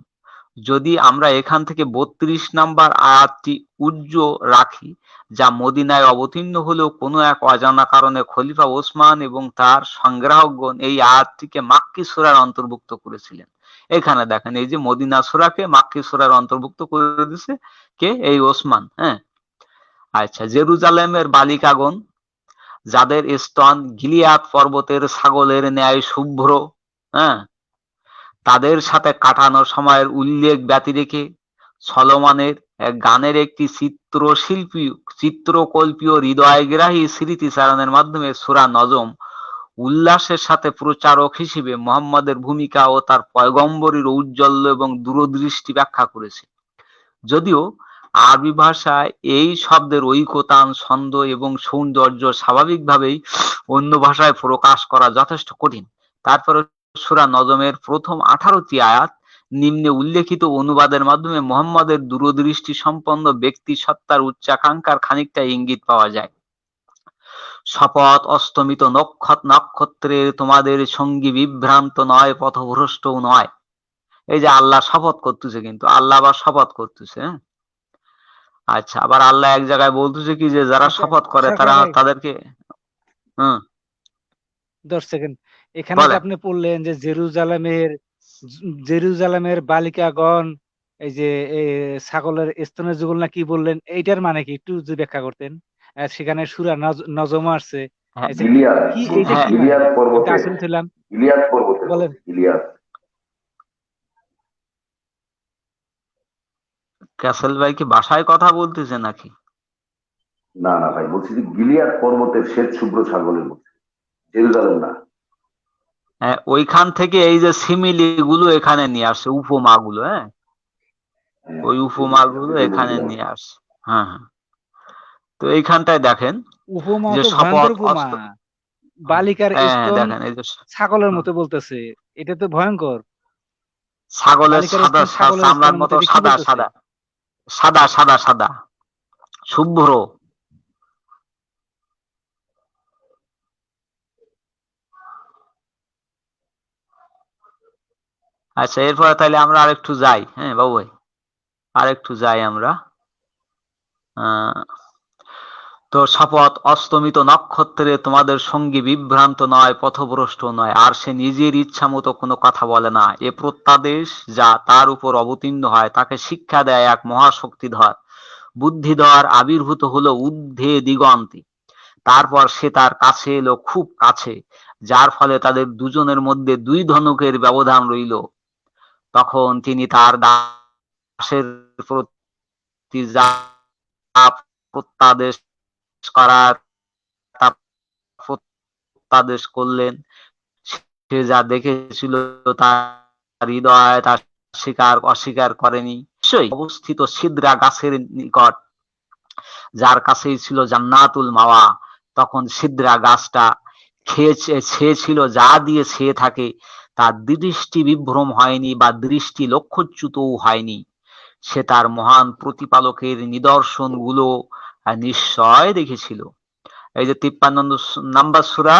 Speaker 1: যদি আমরা এখান থেকে ৩২ নাম্বার আয়াতটি উজ্জ রাখি, যা মদিনায় অবতীর্ণ হলেও কোনো এক অজানা কারণে খলিফা ওসমান এবং তার সংগ্রাহকগণ এই আয়াতটিকে মাক্কি সূরার অন্তর্ভুক্ত করেছিলেন। এখানে দেখেন, এই যে মদিনা সূরাকে মাক্কি সূরার অন্তর্ভুক্ত করে দিয়েছে কে? এই ওসমান। হ্যাঁ, আচ্ছা, জেরুজালেমের বালিকাগণ, যাদের স্তন গিলিয়াদ পর্বতের ছাগলের ন্যায় শুভ্র, হ্যাঁ, তাদের সাথে কাটানো সময়ের উল্লেখ ব্যতি রেখে সলোমনের গানের একটি চিত্রকল্পীয় হৃদয়গ্রাহী স্মৃতিচারণের মাধ্যমে সূরা নজম উল্লাসের সাথে প্রচারক হিসেবে মুহাম্মদের ভূমিকা ও তার পয়গম্বরীর ঔজ্জ্বল্য এবং দূরদৃষ্টি ব্যাখ্যা করেছে। যদিও আরবি ভাষায় এই শব্দের ঐকতান, ছন্দ এবং সৌন্দর্য স্বাভাবিকভাবেই অন্য ভাষায় প্রকাশ করা যথেষ্ট কঠিন, তারপরে সূরা নজমের প্রথম 18টি আয়াত নিম্নে উল্লেখিত অনুবাদের মাধ্যমে মুহাম্মদের দূরদৃষ্টি সম্পন্ন ব্যক্তি সত্তার উচ্চাকাঙ্ক্ষার খানিকটা ইঙ্গিত পাওয়া যায়। শপথ অস্তমিত নক্ষত্রের, তোমাদের সঙ্গী বিভ্রান্ত নয়, পথভ্রষ্টও নয়। এই যে আল্লাহ শপথ করতেছে, কিন্তু আল্লাহ আবার শপথ করতেছে, হ্যাঁ। আচ্ছা, আবার আল্লাহ এক জায়গায় বলতেছে কি, যে যারা
Speaker 3: আচ্ছা,
Speaker 1: শপথ করে
Speaker 3: সরকার
Speaker 1: তারা
Speaker 3: ভাই,
Speaker 1: তাদেরকে
Speaker 3: 10 সেকেন্ড। এখানে যে
Speaker 1: বলেন।
Speaker 3: আপনি পড়লেন যে জেরুজালেমের বালিকাগণ, এই যে ছাগলের স্তনের যুগল না কি বললেন, এইটার মানে কি একটু যদি ব্যাখ্যা করতেন। সেখানে সূরা নজম আসছে,
Speaker 1: হ্যাঁ,
Speaker 3: আচ্ছা,
Speaker 4: গিলিয়াদ,
Speaker 3: কি এইটা
Speaker 1: হ্যাঁ,
Speaker 3: কি মানে
Speaker 4: গিলিয়াদ
Speaker 3: কি? আমি তো
Speaker 4: পর্বতে,
Speaker 3: আসলে ছিলাম,
Speaker 4: গিলিয়াদ পর্বতে
Speaker 3: বলেন।
Speaker 4: বলছে, গিলিয়াদ।
Speaker 1: ক্যাসেল ভাই কি বাসায় কথা বলতেছে নাকি?
Speaker 4: না না ভাই, বলছি যে গিলিয়াদ পর্বতের শ্বেত শুভ্র ছাগলের মধ্যে, জেরুজালেম না।
Speaker 1: ওইখান থেকে এই যে সিমিলি গুলো এখানে নিয়ে আসছে, উপমা গুলো, হ্যাঁ, ওই উপমা গুলো এখানে নিয়ে আসছে। হ্যাঁ হ্যাঁ। তো এইখানটায় দেখেন
Speaker 3: উপমা
Speaker 1: যে
Speaker 3: তো ভয়ঙ্কর
Speaker 1: শপথ
Speaker 3: উপমা।
Speaker 1: অস্ত,
Speaker 3: বালিকার
Speaker 1: হ্যাঁ হ্যাঁ,
Speaker 3: স্তন
Speaker 1: দেখেন এই যে
Speaker 3: ছাগলের
Speaker 1: হুম,
Speaker 3: মতো বলতেছে, এটা তো ভয়ঙ্কর।
Speaker 1: ছাগলের
Speaker 3: বালিকার
Speaker 1: সাদা
Speaker 3: স্তন ছাগলের
Speaker 1: চামড়ার
Speaker 3: স্তনের মতো,
Speaker 1: মতো
Speaker 3: এটা কি
Speaker 1: সাদা
Speaker 3: বলতেছে?
Speaker 1: সাদা সাদা সাদা সাদা শুভ্র। আচ্ছা, এরপরে তাহলে আমরা আরেকটু যাই, হ্যাঁ বাবু ভাই, আরেকটু যাই আমরা। আহ তো শপথ অস্তমিত নক্ষত্রে তোমাদের সঙ্গী বিভ্রান্ত নয়, পথভ্রষ্ট নয়, আর সে নিজের ইচ্ছা মতো কোনো কথা বলে না। এ প্রত্যাদেশ যা তার উপর অবতীর্ণ হয় তাকে শিক্ষা দেয় এক মহাশক্তিধর। বুদ্ধিধর আবির্ভূত হলো ঊর্ধ্বে দিগন্তে, তারপর সে তার কাছে এলো, খুব কাছে, যার ফলে তাদের দুজনের মধ্যে 2 ধনুকের ব্যবধান রইল। তখন তিনি তার দাসের প্রতি যা প্রত্যাদেশ করার তা প্রত্যাদেশ করলেন। সে যা দেখেছিল তার হৃদয় তার অস্বীকার করেনি। নিশ্চয়ই অবস্থিত সিদরা গাছের নিকট, যার কাছেই ছিল জান্নাতুল মাওয়া। তখন সিদরা গাছটা ছেয়েছিল যা দিয়ে ছেয়ে থাকে, তার দৃষ্টি বিভ্রম হয়নি বা দৃষ্টি লক্ষ্যচ্যুতও হয়নি। সে তার মহান প্রতিপালকের নিদর্শন গুলো নিশ্চয় দেখেছিল। এই যে 53 নাম্বার সূরা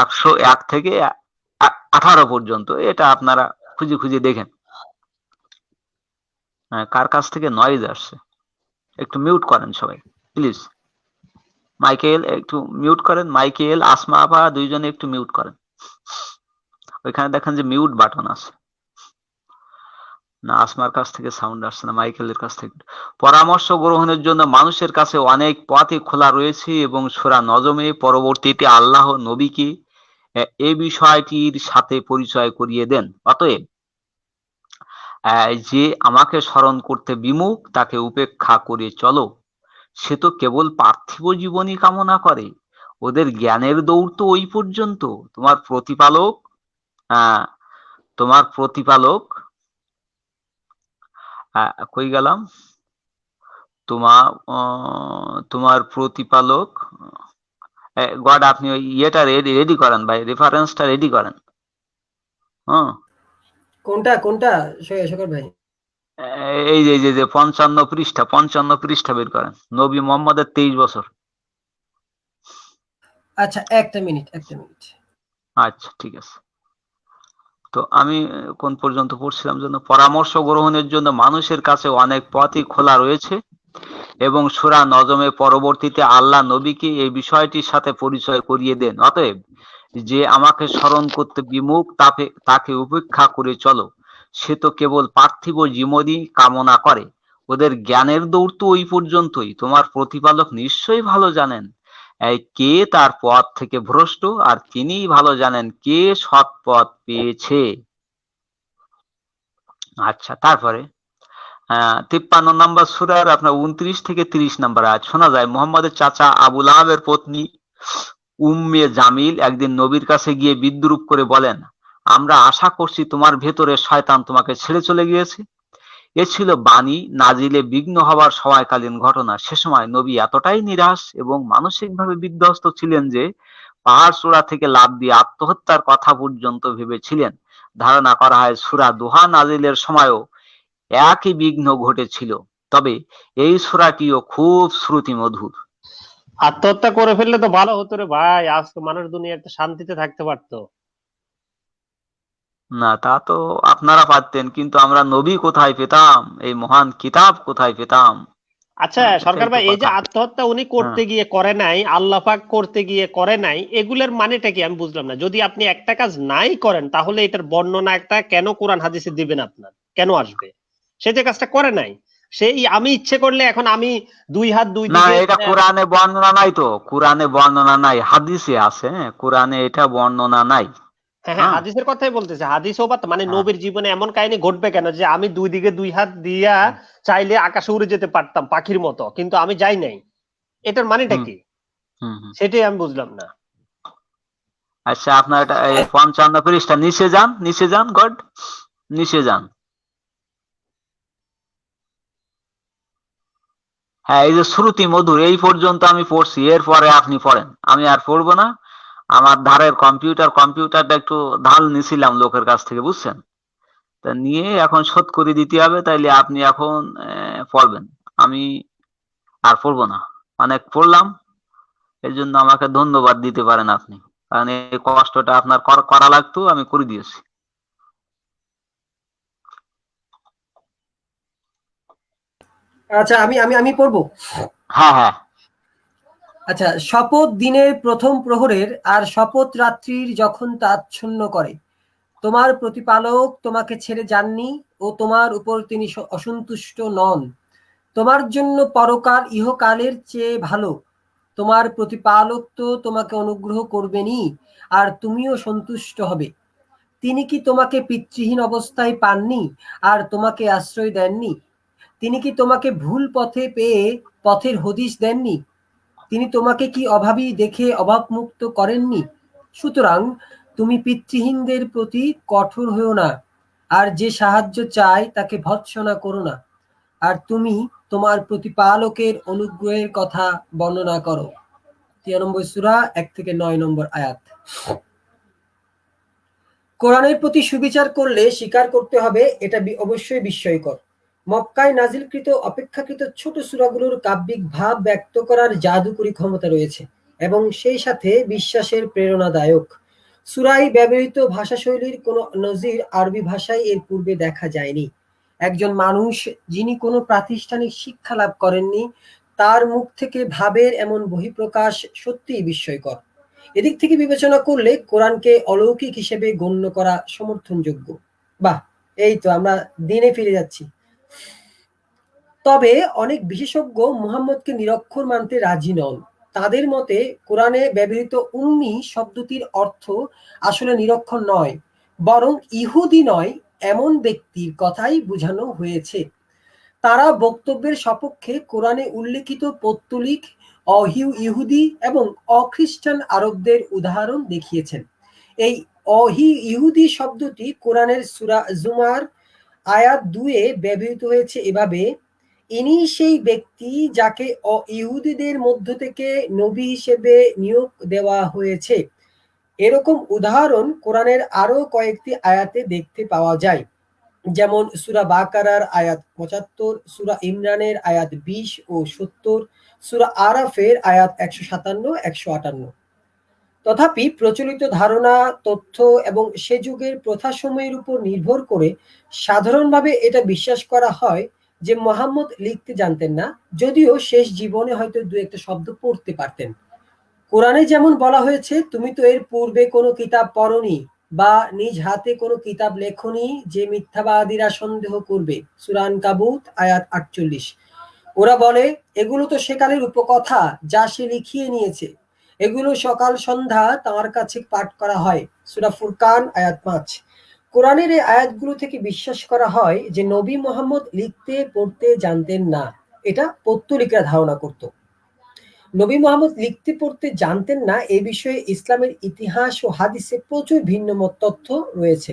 Speaker 1: 101 থেকে 18 পর্যন্ত, এটা আপনারা খুঁজে খুঁজে দেখেন। কার কাছ থেকে নয়েজ আসছে? একটু মিউট করেন সবাই প্লিজ। মাইকেল একটু মিউট করেন, মাইকেল, আসমা আপা দুইজনে একটু মিউট করেন। ওইখানে দেখেন যে মিউট বাটন আছে। না, আসমার কাছ থেকে সাউন্ড আসছে না, মাইকেলের কাছ থেকে। পরামর্শ গ্রহণের জন্য মানুষের কাছে অনেক পথই খোলা রয়েছে, এবং সূরা নজমে পরবর্তীতে আল্লাহ নবীকে এ বিষয়টির সাথে পরিচয় করিয়ে দেন। অতএব যে আমাকে স্মরণ করতে বিমুখ তাকে উপেক্ষা করে চলো। সে তো কেবল পার্থিব জীবনই কামনা করে, ওদের জ্ঞানের দৌড় তো ওই পর্যন্ত। তোমার প্রতিপালক আহ তোমার প্রতিপালক কই গেলাম, তোমার প্রতিপালক গড, আপনি ওই ইয়েটা রেডি করেন ভাই, রেফারেন্সটা রেডি করেন। হ্যাঁ,
Speaker 5: কোনটা কোনটা শকর ভাই?
Speaker 1: এই যে 55 পৃষ্ঠা বের করেন, নবী মোহাম্মদের 23 বছর।
Speaker 5: আচ্ছা, একটা মিনিট।
Speaker 1: আচ্ছা ঠিক আছে। তো আমি কোন পর্যন্ত পড়ছিলাম যেন? পরামর্শ গ্রহণের জন্য মানুষের কাছে অনেক পথই খোলা রয়েছে, এবং সূরা নজমে পরবর্তীতে আল্লাহ নবীকে এই বিষয়টির সাথে পরিচয় করিয়ে দেন। অতএব যে আমাকে স্মরণ করতে বিমুখ তাকে উপেক্ষা করে চলো। সে তো কেবল পার্থিব জীবনই কামনা করে, ওদের জ্ঞানের দৌড় তো ওই পর্যন্তই। তোমার প্রতিপালক নিশ্চয়ই ভালো জানেন কে তার পথ থেকে ভ্রষ্ট, আর তিনিই ভালো জানেন কে সৎ পথ পেয়েছে। আচ্ছা, তারপরে 53 নম্বর সূরার আপনার 29 থেকে 30 নম্বর আয়াত। শোনা যায় মুহাম্মদের চাচা আবু লাহাবের পত্নী উম্মে জামিল একদিন নবীর কাছে গিয়ে বিদ্রূপ করে বলেন, আমরা আশা করছি তোমার ভেতরে শয়তান তোমাকে ছেড়ে চলে গিয়েছে। এ ছিল বাণী নাজিলে বিঘ্ন হবার সময়কালীন ঘটনা। সে সময় নবী এতটাই নিরাশ এবং মানসিকভাবে বিধ্বস্ত ছিলেন যে পাহাড় চূড়া থেকে লাফ দিয়ে আত্মহত্যার কথা পর্যন্ত ভেবেছিলেন। ধারণা করা হয় সূরা দোহা নাজিলের সময়ও একই বিঘ্ন ঘটেছিল। তবে এই সূরাটিও খুব শ্রুতিমধুর।
Speaker 2: আত্মহত্যা করে ফেললে তো ভালো হতো রে ভাই, আজকে মানুষ দুনিয়াতে শান্তিতে থাকতে পারতো।
Speaker 1: না, তা তো আপনারা পারতেন, কিন্তু আমরা নবী কোথায় পেতাম, এই মহান কিতাব কোথায় পেতাম?
Speaker 2: আচ্ছা সরকার
Speaker 1: এটাই তো
Speaker 2: ভাই, এই যে
Speaker 1: কথা।
Speaker 2: আত্মহত্যা উনি
Speaker 1: হ্যাঁ,
Speaker 2: করতে গিয়ে করে নাই, আল্লাহ পাক করতে গিয়ে করে নাই, এগুলোর মানেটা কি আমি বুঝলাম না। যদি আপনি একটা কাজ নাই করেন তাহলে এটার বর্ণনা একটা কেন কোরআন হাদিসে দিবেন আপনার, কেন আসবে? সে যে কাজটা করে নাই, সেই আমি ইচ্ছে করলে এখন আমি 2 হাত 2
Speaker 1: না,
Speaker 2: দিকে
Speaker 1: এটা কোরআনে বর্ণনা নাই তো, কোরআনে বর্ণনা নাই, হাদিসে আছে। হ্যাঁ, কোরআনে এটা বর্ণনা নাই।
Speaker 2: হ্যাঁ হ্যাঁ,
Speaker 1: হ্যাঁ
Speaker 2: হাদিসের কথাই বলতেছে। হাদিসও বা মানে
Speaker 1: হ্যাঁ,
Speaker 2: নবীর জীবনে এমন কাহিনী ঘটবে কেন যে আমি 2 দিকে 2 হাত দিয়া চাইলে আকাশে উড়ে যেতে পারতাম পাখির মতো, কিন্তু আমি যাই নাই? এটার মানেটা
Speaker 1: হুম
Speaker 2: কি?
Speaker 1: হুম হুম।
Speaker 2: সেটাই আমি বুঝলাম না।
Speaker 1: আচ্ছা, আপনার এটা 55 পৃষ্ঠা নিচে যান, নিচে যান, গড নিচে যান। হ্যাঁ, এই যে শ্রুতি মধুর এই পর্যন্ত আমি পড়ছি, এরপরে আপনি পড়েন, আমি আর পড়বো না। আমার ধারের কম্পিউটারটা একটু ধার নিছিলাম লোকের কাছ থেকে, বুঝছেন? তা নিয়ে এখন শোধ করে দিতে হবে, তাইলে আপনি এখন পড়বেন। আমি আর পড়বো না, অনেক পড়লাম, এর জন্য আমাকে ধন্যবাদ দিতে পারেন আপনি, কারণ এই কষ্টটা আপনার করা লাগতো, আমি করে দিয়েছি।
Speaker 5: আচ্ছা, আমি আমি আমি পড়বো।
Speaker 1: হ্যাঁ হ্যাঁ।
Speaker 5: আচ্ছা, শপথ দিনের প্রথম প্রহরের আর শপথ রাত্রির যখন তা আচ্ছন্ন করে, তোমার প্রতিপালক তোমাকে ছেড়ে যাননি ও তোমার উপর তিনি অসন্তুষ্ট নন। তোমার জন্য পরকাল ইহকালের চেয়ে ভালো। তোমার প্রতিপালক তো তোমাকে অনুগ্রহ করবেনই, আর তুমিও সন্তুষ্ট হবে। তিনি কি তোমাকে পিতৃহীন অবস্থায় পাননি আর তোমাকে আশ্রয় দেননি? তিনি কি তোমাকে ভুল পথে পেয়ে পথের হদিশ দেননি? তিনি তোমাকে কি অভাবী দেখে অভাবমুক্ত করেননি? সুতরাং তুমি পিতৃহীনদের প্রতি কঠোর হও না, আর যে সাহায্য চায় তাকে ভৎসনা করো না, আর তুমি তোমার প্রতিপালকের অনুগ্রহের কথা বর্ণনা করো। 93 সূরা 1 থেকে 9 নম্বর আয়াত। কোরআনের প্রতি সুবিচার করলে স্বীকার করতে হবে এটা অবশ্যই বিস্ময়কর। মক্কায় নাজিলকৃত অপেক্ষাকৃত ছোট সূরাগুলোর কাব্যিক ভাব ব্যক্ত করার জাদুকরী ক্ষমতা রয়েছে এবং সেই সাথে বিশ্বাসের প্রেরণাদায়ক। সূরায় ব্যবহৃত ভাষাশৈলীর কোনো নজির আরবি ভাষায় এর পূর্বে দেখা যায়নি। একজন মানুষ যিনি কোনো প্রাতিষ্ঠানিক শিক্ষা লাভ করেননি, তার মুখ থেকে ভাবের এমন বহিঃপ্রকাশ সত্যিই বিস্ময়কর। এদিক থেকে বিবেচনা করলে কোরআনকে অলৌকিক হিসেবে গণ্য করা সমর্থনযোগ্য। বাহ, এই তো আমরা দিনে ফিরে যাচ্ছি। তবে অনেক বিশেষজ্ঞ মুহাম্মদকে নিরক্ষর মানতে রাজি নন। তাদের মতে কোরআনে ব্যবহৃত উম্মি শব্দটির অর্থ আসলে নিরক্ষর নয়, বরং ইহুদি নয় এমন ব্যক্তির কথাই বোঝানো হয়েছে। তারা বক্তব্যের সপক্ষে কোরআনে উল্লেখিত পৌত্তলিক, ইহুদি এবং অখ্রিস্টান আরবদের উদাহরণ দেখিয়েছেন। এই ইহুদি শব্দটি কোরআনের সূরা জুমার আয়াত 2-এ ব্যবহৃত হয়েছে এভাবে: ইনি সেই ব্যক্তি যাকে ইহুদিদের মধ্য থেকে নবী হিসেবে নিয়োগ দেওয়া হয়েছে। এরকম উদাহরণ কোরআনের আরো কয়েকটি আয়াতে দেখতে পাওয়া যায়, যেমন সূরা বাকারার আয়াত 75, সূরা ইমরানের আয়াত 20 ও 70, সূরা আরাফের আয়াত 157, 158। তথাপি প্রচলিত ধারণা, তথ্য এবং সে যুগের প্রথাসমূহের উপর নির্ভর করে সাধারণভাবে এটা বিশ্বাস করা হয় যে মুহাম্মদ লিখতে জানতেন না, যদিও শেষ জীবনে হয়তো দু একটা শব্দ পড়তে পারতেন। কোরআনে যেমন বলা হয়েছে, তুমি তো এর পূর্বে কোনো কিতাব পড়নি বা নিজ হাতে কোনো কিতাব লেখনি যে মিথ্যাবাদীরা সন্দেহ করবে। সূরা আনকাবুত আয়াত 48। ওরা বলে, এগুলো তো সেকালের উপকথা যা সে লিখিয়ে নিয়েছে, এগুলো সকাল সন্ধ্যা তার কাছে পাঠ করা হয়। সূরা ফুরকান আয়াত 5। কোরআনের এই আয়াতগুলো থেকে বিশ্বাস করা হয় যে নবী মুহাম্মদ লিখতে পড়তে জানতেন না, এটা পৌত্তলিকরা ধারণা করত। নবী মুহাম্মদ লিখতে পড়তে জানতেন না এ বিষয়ে ইসলামের ইতিহাস ও হাদিসে প্রচুর ভিন্ন মত তথ্য রয়েছে।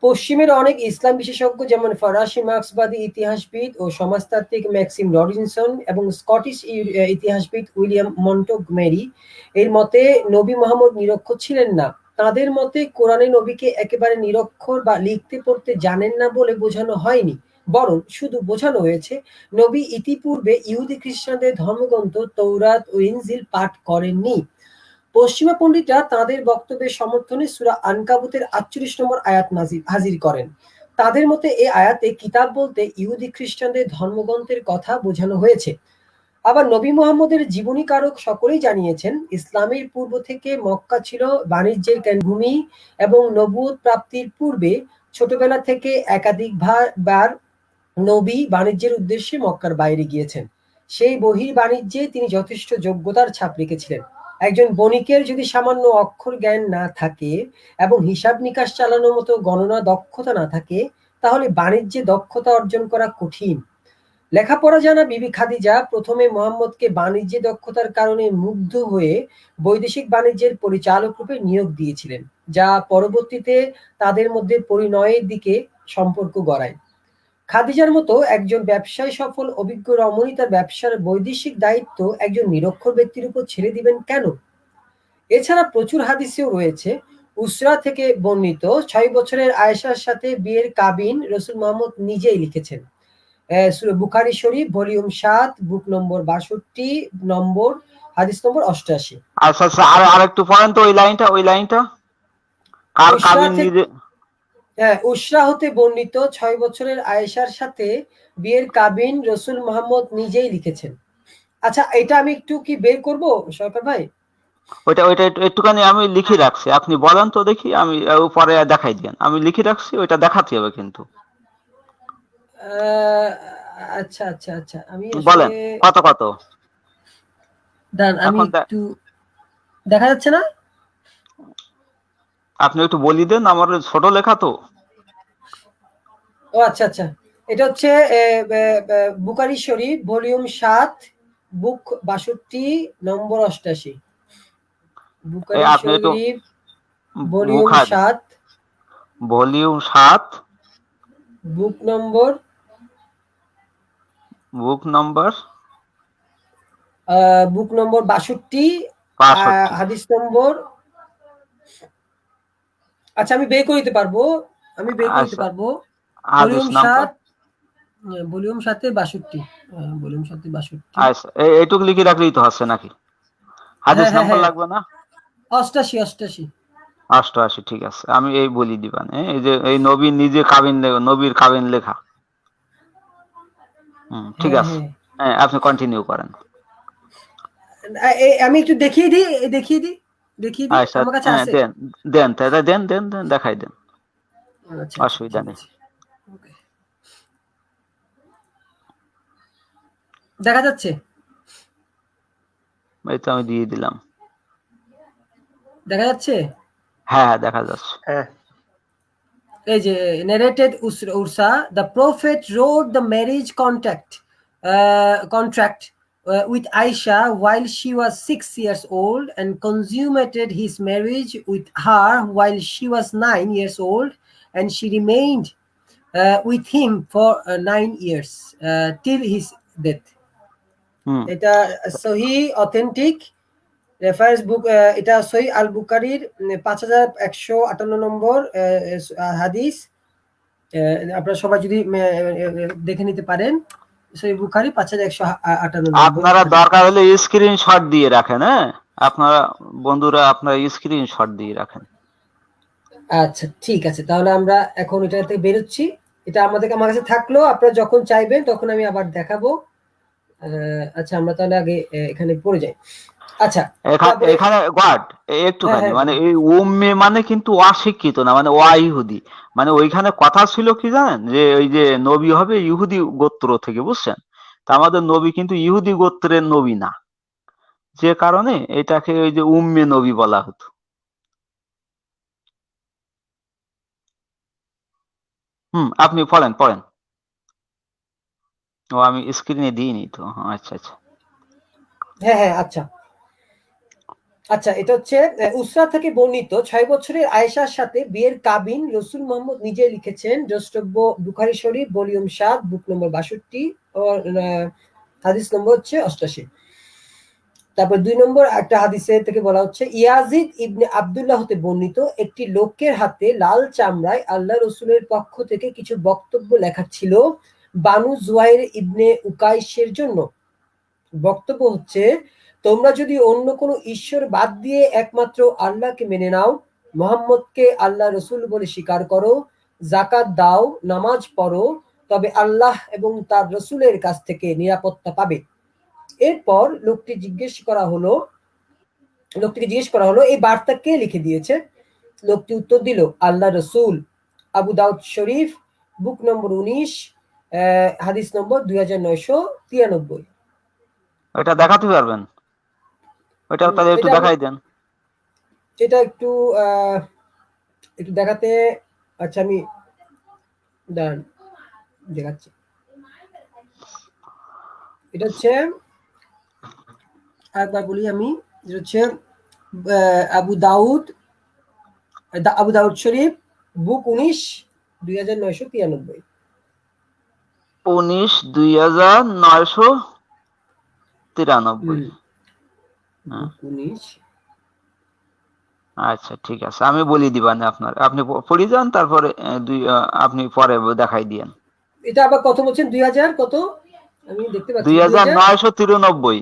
Speaker 5: পশ্চিমের অনেক ইসলাম বিশেষজ্ঞ যেমন ফরাসি মার্ক্সবাদী ইতিহাসবিদ ও সমাজতাত্ত্বিক ম্যাক্সিম রবিনসন এবং স্কটিশ ইতিহাসবিদ উইলিয়াম মন্টগমেরি এর মতে নবী মুহাম্মদ নিরক্ষর ছিলেন না। তাদের মতে কোরআনে নবীকে একেবারে নিরক্ষর বা লিখতে পড়তে জানেন না বলে বোঝানো হয়নি, বরং শুধু বোঝানো হয়েছে নবী ইতিপূর্বে ইহুদি খ্রিস্টানদের ধর্মগ্রন্থ তৌরাত ও ইনজিল পাঠ করেননি। পশ্চিমা পণ্ডিতরা তাদের বক্তব্যের সমর্থনে সূরা আনকাবুতের 48 নম্বর আয়াত হাজির করেন। তাদের মতে এই আয়াতে কিতাব বলতে ইহুদি খ্রিস্টানদের ধর্মগ্রন্থের কথা বোঝানো হয়েছে। আবার নবী মুহাম্মদের জীবনীকারক সকলেই জানিয়েছেন, ইসলামের পূর্ব থেকে মক্কা ছিল বাণিজ্যের কেন্দ্রভূমি এবং নবুয়ত প্রাপ্তির পূর্বে ছোটবেলা থেকে একাধিকবার নবী বাণিজ্যের উদ্দেশ্যে মক্কার বাইরে গিয়েছেন। সেই বহির বাণিজ্যে তিনি যথেষ্ট যোগ্যতার ছাপ রেখেছিলেন। একজন বণিকের যদি সামান্য অক্ষর জ্ঞান না থাকে এবং হিসাব নিকাশ চালানোর মতো গণনা দক্ষতা না থাকে, তাহলে বাণিজ্যে দক্ষতা অর্জন করা কঠিন। লেখাপড়া জানা বিবি খাদিজা প্রথমে মুহাম্মদকে বাণিজ্যে দক্ষতার কারণে মুগ্ধ হয়ে বৈদেশিক বাণিজ্যের পরিচালক রূপে নিয়োগ দিয়েছিলেন, যা পরবর্তীতে তাদের মধ্যে পরিণয়ের দিকে সম্পর্ক গড়ায়। খাদিজার মতো একজন ব্যবসায় সফল অভিজ্ঞ রমণী তার ব্যবসার বৈদেশিক দায়িত্ব একজন নিরক্ষর ব্যক্তির উপর ছেড়ে দিবেন কেন? এছাড়া প্রচুর হাদিসেও রয়েছে। উসরা থেকে বর্ণিত 6 বছরের আয়েশার সাথে বিয়ের কাবিন রাসূল মুহাম্মদ নিজেই লিখেছেন। বুখারী শরীফ ভলিউম 7 বুক নম্বর 62 নম্বর হাদিস নম্বর 88।
Speaker 1: আচ্ছা আচ্ছা, আর একটু পড়েন তো ওই লাইনটা কার
Speaker 5: উসরা
Speaker 1: কাবিন
Speaker 5: থেকে
Speaker 1: নিজে।
Speaker 5: উসরা হতে বর্ণিত 6 বছরের আয়েশার সাথে বিয়ের কাবিন রাসূল মুহাম্মদ নিজেই লিখেছেন। আচ্ছা, এটা আমি একটু কি বের করব সরকার ভাই?
Speaker 1: ওইটা একটুখানি আমি লিখে রাখছি, আপনি বলেন তো দেখি, আমি পরে দেখাই দিন। আমি লিখে রাখছি, ওইটা দেখাতে হবে কিন্তু।
Speaker 5: আচ্ছা আচ্ছা আচ্ছা, আমি
Speaker 1: বলেন
Speaker 5: আসলে
Speaker 1: কত
Speaker 5: দাঁড়ান, আমি
Speaker 1: এখন
Speaker 5: একটু, দেখা যাচ্ছে না?
Speaker 1: আপনি একটু বলি দেন, আমার ছোট লেখা তো।
Speaker 5: ও আচ্ছা আচ্ছা, এটা হচ্ছে বুখারী শরীফ ভলিউম 7 বুক 62 নম্বর 88। বুখারী
Speaker 1: আপনি একটু
Speaker 5: শরীফ ভলিউম
Speaker 1: বুখারী
Speaker 5: 7
Speaker 1: ভলিউম 7
Speaker 5: বুক নম্বর বুক নম্বর 62
Speaker 1: 62।
Speaker 5: হাদিস নম্বর, আচ্ছা আমি বের করে দিতে পারবো,
Speaker 1: আচ্ছা, হাদিস
Speaker 5: ভলিউম
Speaker 1: নাম্বার।
Speaker 5: 7 volume 7 62 volume 7 62।
Speaker 1: আচ্ছা, এইটুকু লিখে রাখলেই তো হচ্ছে নাকি? হাদিস
Speaker 5: হ্যাঁ হ্যাঁ
Speaker 1: নাম্বার
Speaker 5: হ্যাঁ,
Speaker 1: লাগবে না?
Speaker 5: 88।
Speaker 1: 88, ঠিক আছে, আমি এই বলি দিবান। এই যে এই নবী নিজে নবীর কাবিন লেখা। ঠিক
Speaker 5: হ্যাঁ
Speaker 1: আছে।
Speaker 5: হ্যাঁ,
Speaker 1: হ্যাঁ, আপনি কন্টিনিউ করেন।
Speaker 5: আমি একটু দেখিয়ে দিই
Speaker 1: আচ্ছা,
Speaker 5: আমার কাছে আছে।
Speaker 1: দেন তাই দেন, দেখাই দেন,
Speaker 5: আচ্ছা আচ্ছা,
Speaker 1: অসুবিধা
Speaker 5: ঠিক
Speaker 1: নেই।
Speaker 5: আছে। ওকে, দেখা যাচ্ছে?
Speaker 1: এই তো আমি দিয়ে দিলাম।
Speaker 5: দেখা যাচ্ছে?
Speaker 1: হ্যাঁ, দেখা যাচ্ছে।
Speaker 2: হ্যাঁ,
Speaker 5: এই যে narrated Ursa, the prophet wrote the marriage contract with Aisha while she was 6 years old and consummated his marriage with her while she was 9 years old, and she remained with him for 9 years till his death. এটা সহি authentic reference বুক, এটা সহি আল বুখারীর 5158 নম্বর হাদিস। আপনারা সবাই যদি দেখে নিতে পারেন, সহি বুখারী 5158 নম্বর।
Speaker 1: আপনারা দরকার হলে স্ক্রিনশট দিয়ে রাখেন। হ্যাঁ, আপনারা বন্ধুরা আপনারা স্ক্রিনশট দিয়ে রাখেন।
Speaker 5: আচ্ছা ঠিক আছে, তাহলে আমরা এখন এটা থেকে বেরোচ্ছি। এটা আমার কাছে থাকলো, আপনারা যখন চাইবেন তখন আমি আবার দেখাবো। আচ্ছা, আমরা তাহলে আগে এখানে পড়ে যাই। আচ্ছা,
Speaker 1: এখানে গড একটুখানি, মানে এই উম্মে মানে কিন্তু অশিক্ষিত না, মানে ইহুদি। মানে ওইখানে কথা ছিল কি জানেন, যে ওই যে নবী হবে ইহুদি গোত্র থেকে, বুঝছেন? তা আমাদের নবী কিন্তু ইহুদি গোত্রের নবী না, যে কারণে এটাকে ওই যে উম্মে নবী বলা হতো। আপনি পড়েন। ও, আমি স্ক্রিনে দিইনি তো। আচ্ছা আচ্ছা।
Speaker 5: হ্যাঁ আচ্ছা আচ্ছা, এটা হচ্ছে উসরা থেকে বর্ণিত 6 বছরের আয়েশার সাথে বিয়ের কাবিন রাসূল মুহাম্মদ নিজে লিখেছেন। দ্রষ্টব্য বুখারী শরীফ ভলিউম 7 বুক নম্বর 62 ও হাদিস নম্বর হচ্ছে 88। তারপর 2 নম্বর একটা হাদিসে থেকে বলা হচ্ছে, ইয়াজিদ ইবনে আব্দুল্লাহ হতে বর্ণিত একটি লোকের হাতে লাল চামড়ায় আল্লাহ রসুলের পক্ষ থেকে কিছু বক্তব্য লেখা ছিল বানু জুয়াইর ইবনে উকাইশের জন্য। বক্তব্য হচ্ছে, তোমরা যদি অন্য কোনো ঈশ্বর বাদ দিয়ে একমাত্র আল্লাহকে মেনে নাও, মুহাম্মদকে আল্লাহ রসুল বলে স্বীকার করো, যাকাত দাও, নামাজ পড়ো, তবে আল্লাহ এবং তার রসুলের কাছ থেকে নিরাপত্তা পাবে। এরপর লোকটিকে জিজ্ঞেস করা হলো এই বার্তা কে লিখে দিয়েছে? লোকটি উত্তর দিল, আল্লাহ রসুল। আবু দাউদ শরীফ বুক নম্বর 19 হাদিস নম্বর 2993।
Speaker 1: ওইটা দেখাতে পারবেন? ওইটা তাহলে একটু দেখাই দেন।
Speaker 5: এটা একটু দেখাতে, আচ্ছা আমি দাঁড়ান দেখাচ্ছি। এটা হচ্ছে আরেকবার বলি আমি, এটা হচ্ছে আবু দাউদ শরীফ, বুক 19, 2993।
Speaker 1: 19/2993। হ্যাঁ,
Speaker 5: বুক 19।
Speaker 1: আচ্ছা ঠিক আছে, আমি বলি দিবানে আপনার, আপনি পড়ে যান, তারপরে আপনি পরে দেখাই দিয়েন।
Speaker 5: এটা আবার কত বলছেন? 2000 কত? আমি দেখতে পাচ্ছি
Speaker 1: 2993।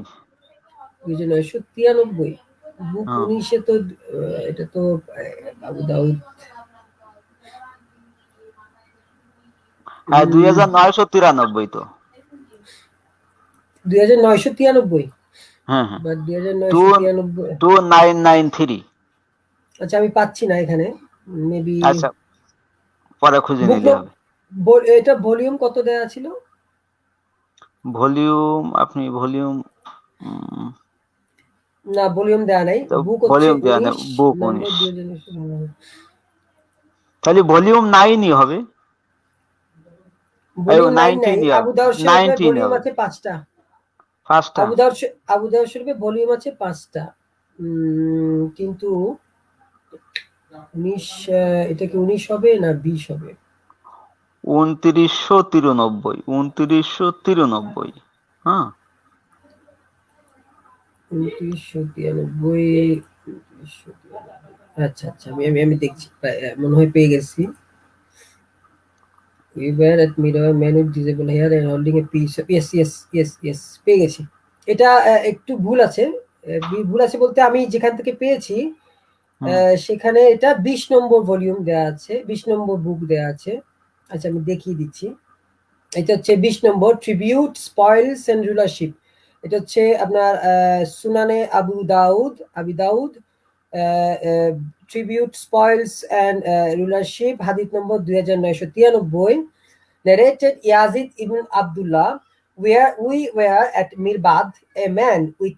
Speaker 5: 2993। বুক
Speaker 1: হ্যাঁ
Speaker 5: 19-এ তো এটা তো আবু দাউদ।
Speaker 1: হ্যাঁ 2993 তো।
Speaker 5: 2993
Speaker 1: হ্যাঁ হ্যাঁ
Speaker 5: বা
Speaker 1: টু
Speaker 5: 2993।
Speaker 1: 2993।
Speaker 5: আচ্ছা, আমি পাচ্ছি না এখানে, মেবি।
Speaker 1: আচ্ছা পরে খুঁজে
Speaker 5: বুক
Speaker 1: নিলে হবে।
Speaker 5: এটা ভলিউম কত দেয়া ছিল?
Speaker 1: ভলিউম, আপনি ভলিউম,
Speaker 5: না, ভলিউম দেয়া নাই। বুক হচ্ছে
Speaker 1: ভলিউম দেওয়া নেই,
Speaker 5: 19
Speaker 1: বুক
Speaker 5: নম্বর,
Speaker 1: 19,
Speaker 5: 2019।
Speaker 1: তাহলে ভলিউম 9ই হবে।
Speaker 5: ভলিউম 9 নাই,
Speaker 1: 19
Speaker 5: আবু দাউদ শরীফের
Speaker 1: 19
Speaker 5: ভলিউম
Speaker 1: হবে,
Speaker 5: আছে 5টা।
Speaker 1: ফার্স্টটা।
Speaker 5: আবু দাউদ শরীফের ভলিউম আছে 5টা। কিন্তু 19, এটা কি 19 হবে না 20 হবে?
Speaker 1: 2993। হ্যাঁ
Speaker 5: 2993। আচ্ছা আচ্ছা, আমি আমি আমি দেখছি, মনে হয় পেয়ে গেছি। We were at Mirror, man with disable hair and holding a piece of... yes, পেয়ে গেছি। এটা একটু ভুল আছে। ভুল আছে বলতে, আমি যেখান থেকে পেয়েছি সেখানে এটা 20 নম্বর ভলিউম দেয়া আছে, 20 নম্বর বুক দেয়া আছে। আচ্ছা, আমি দেখিয়ে দিচ্ছি। এটা হচ্ছে 20 নম্বর, ট্রিবিউট, স্পয়েলস এন্ড রুলারশিপ। এটা হচ্ছে আপনার সুনানে আবু দাউদ, ট্রিবিউট, স্পয়েলস এন্ড রুলারশিপ, হাদিস নম্বর 2993, narrated Yazid ibn Abdullah, where we were at Mirbad, a man with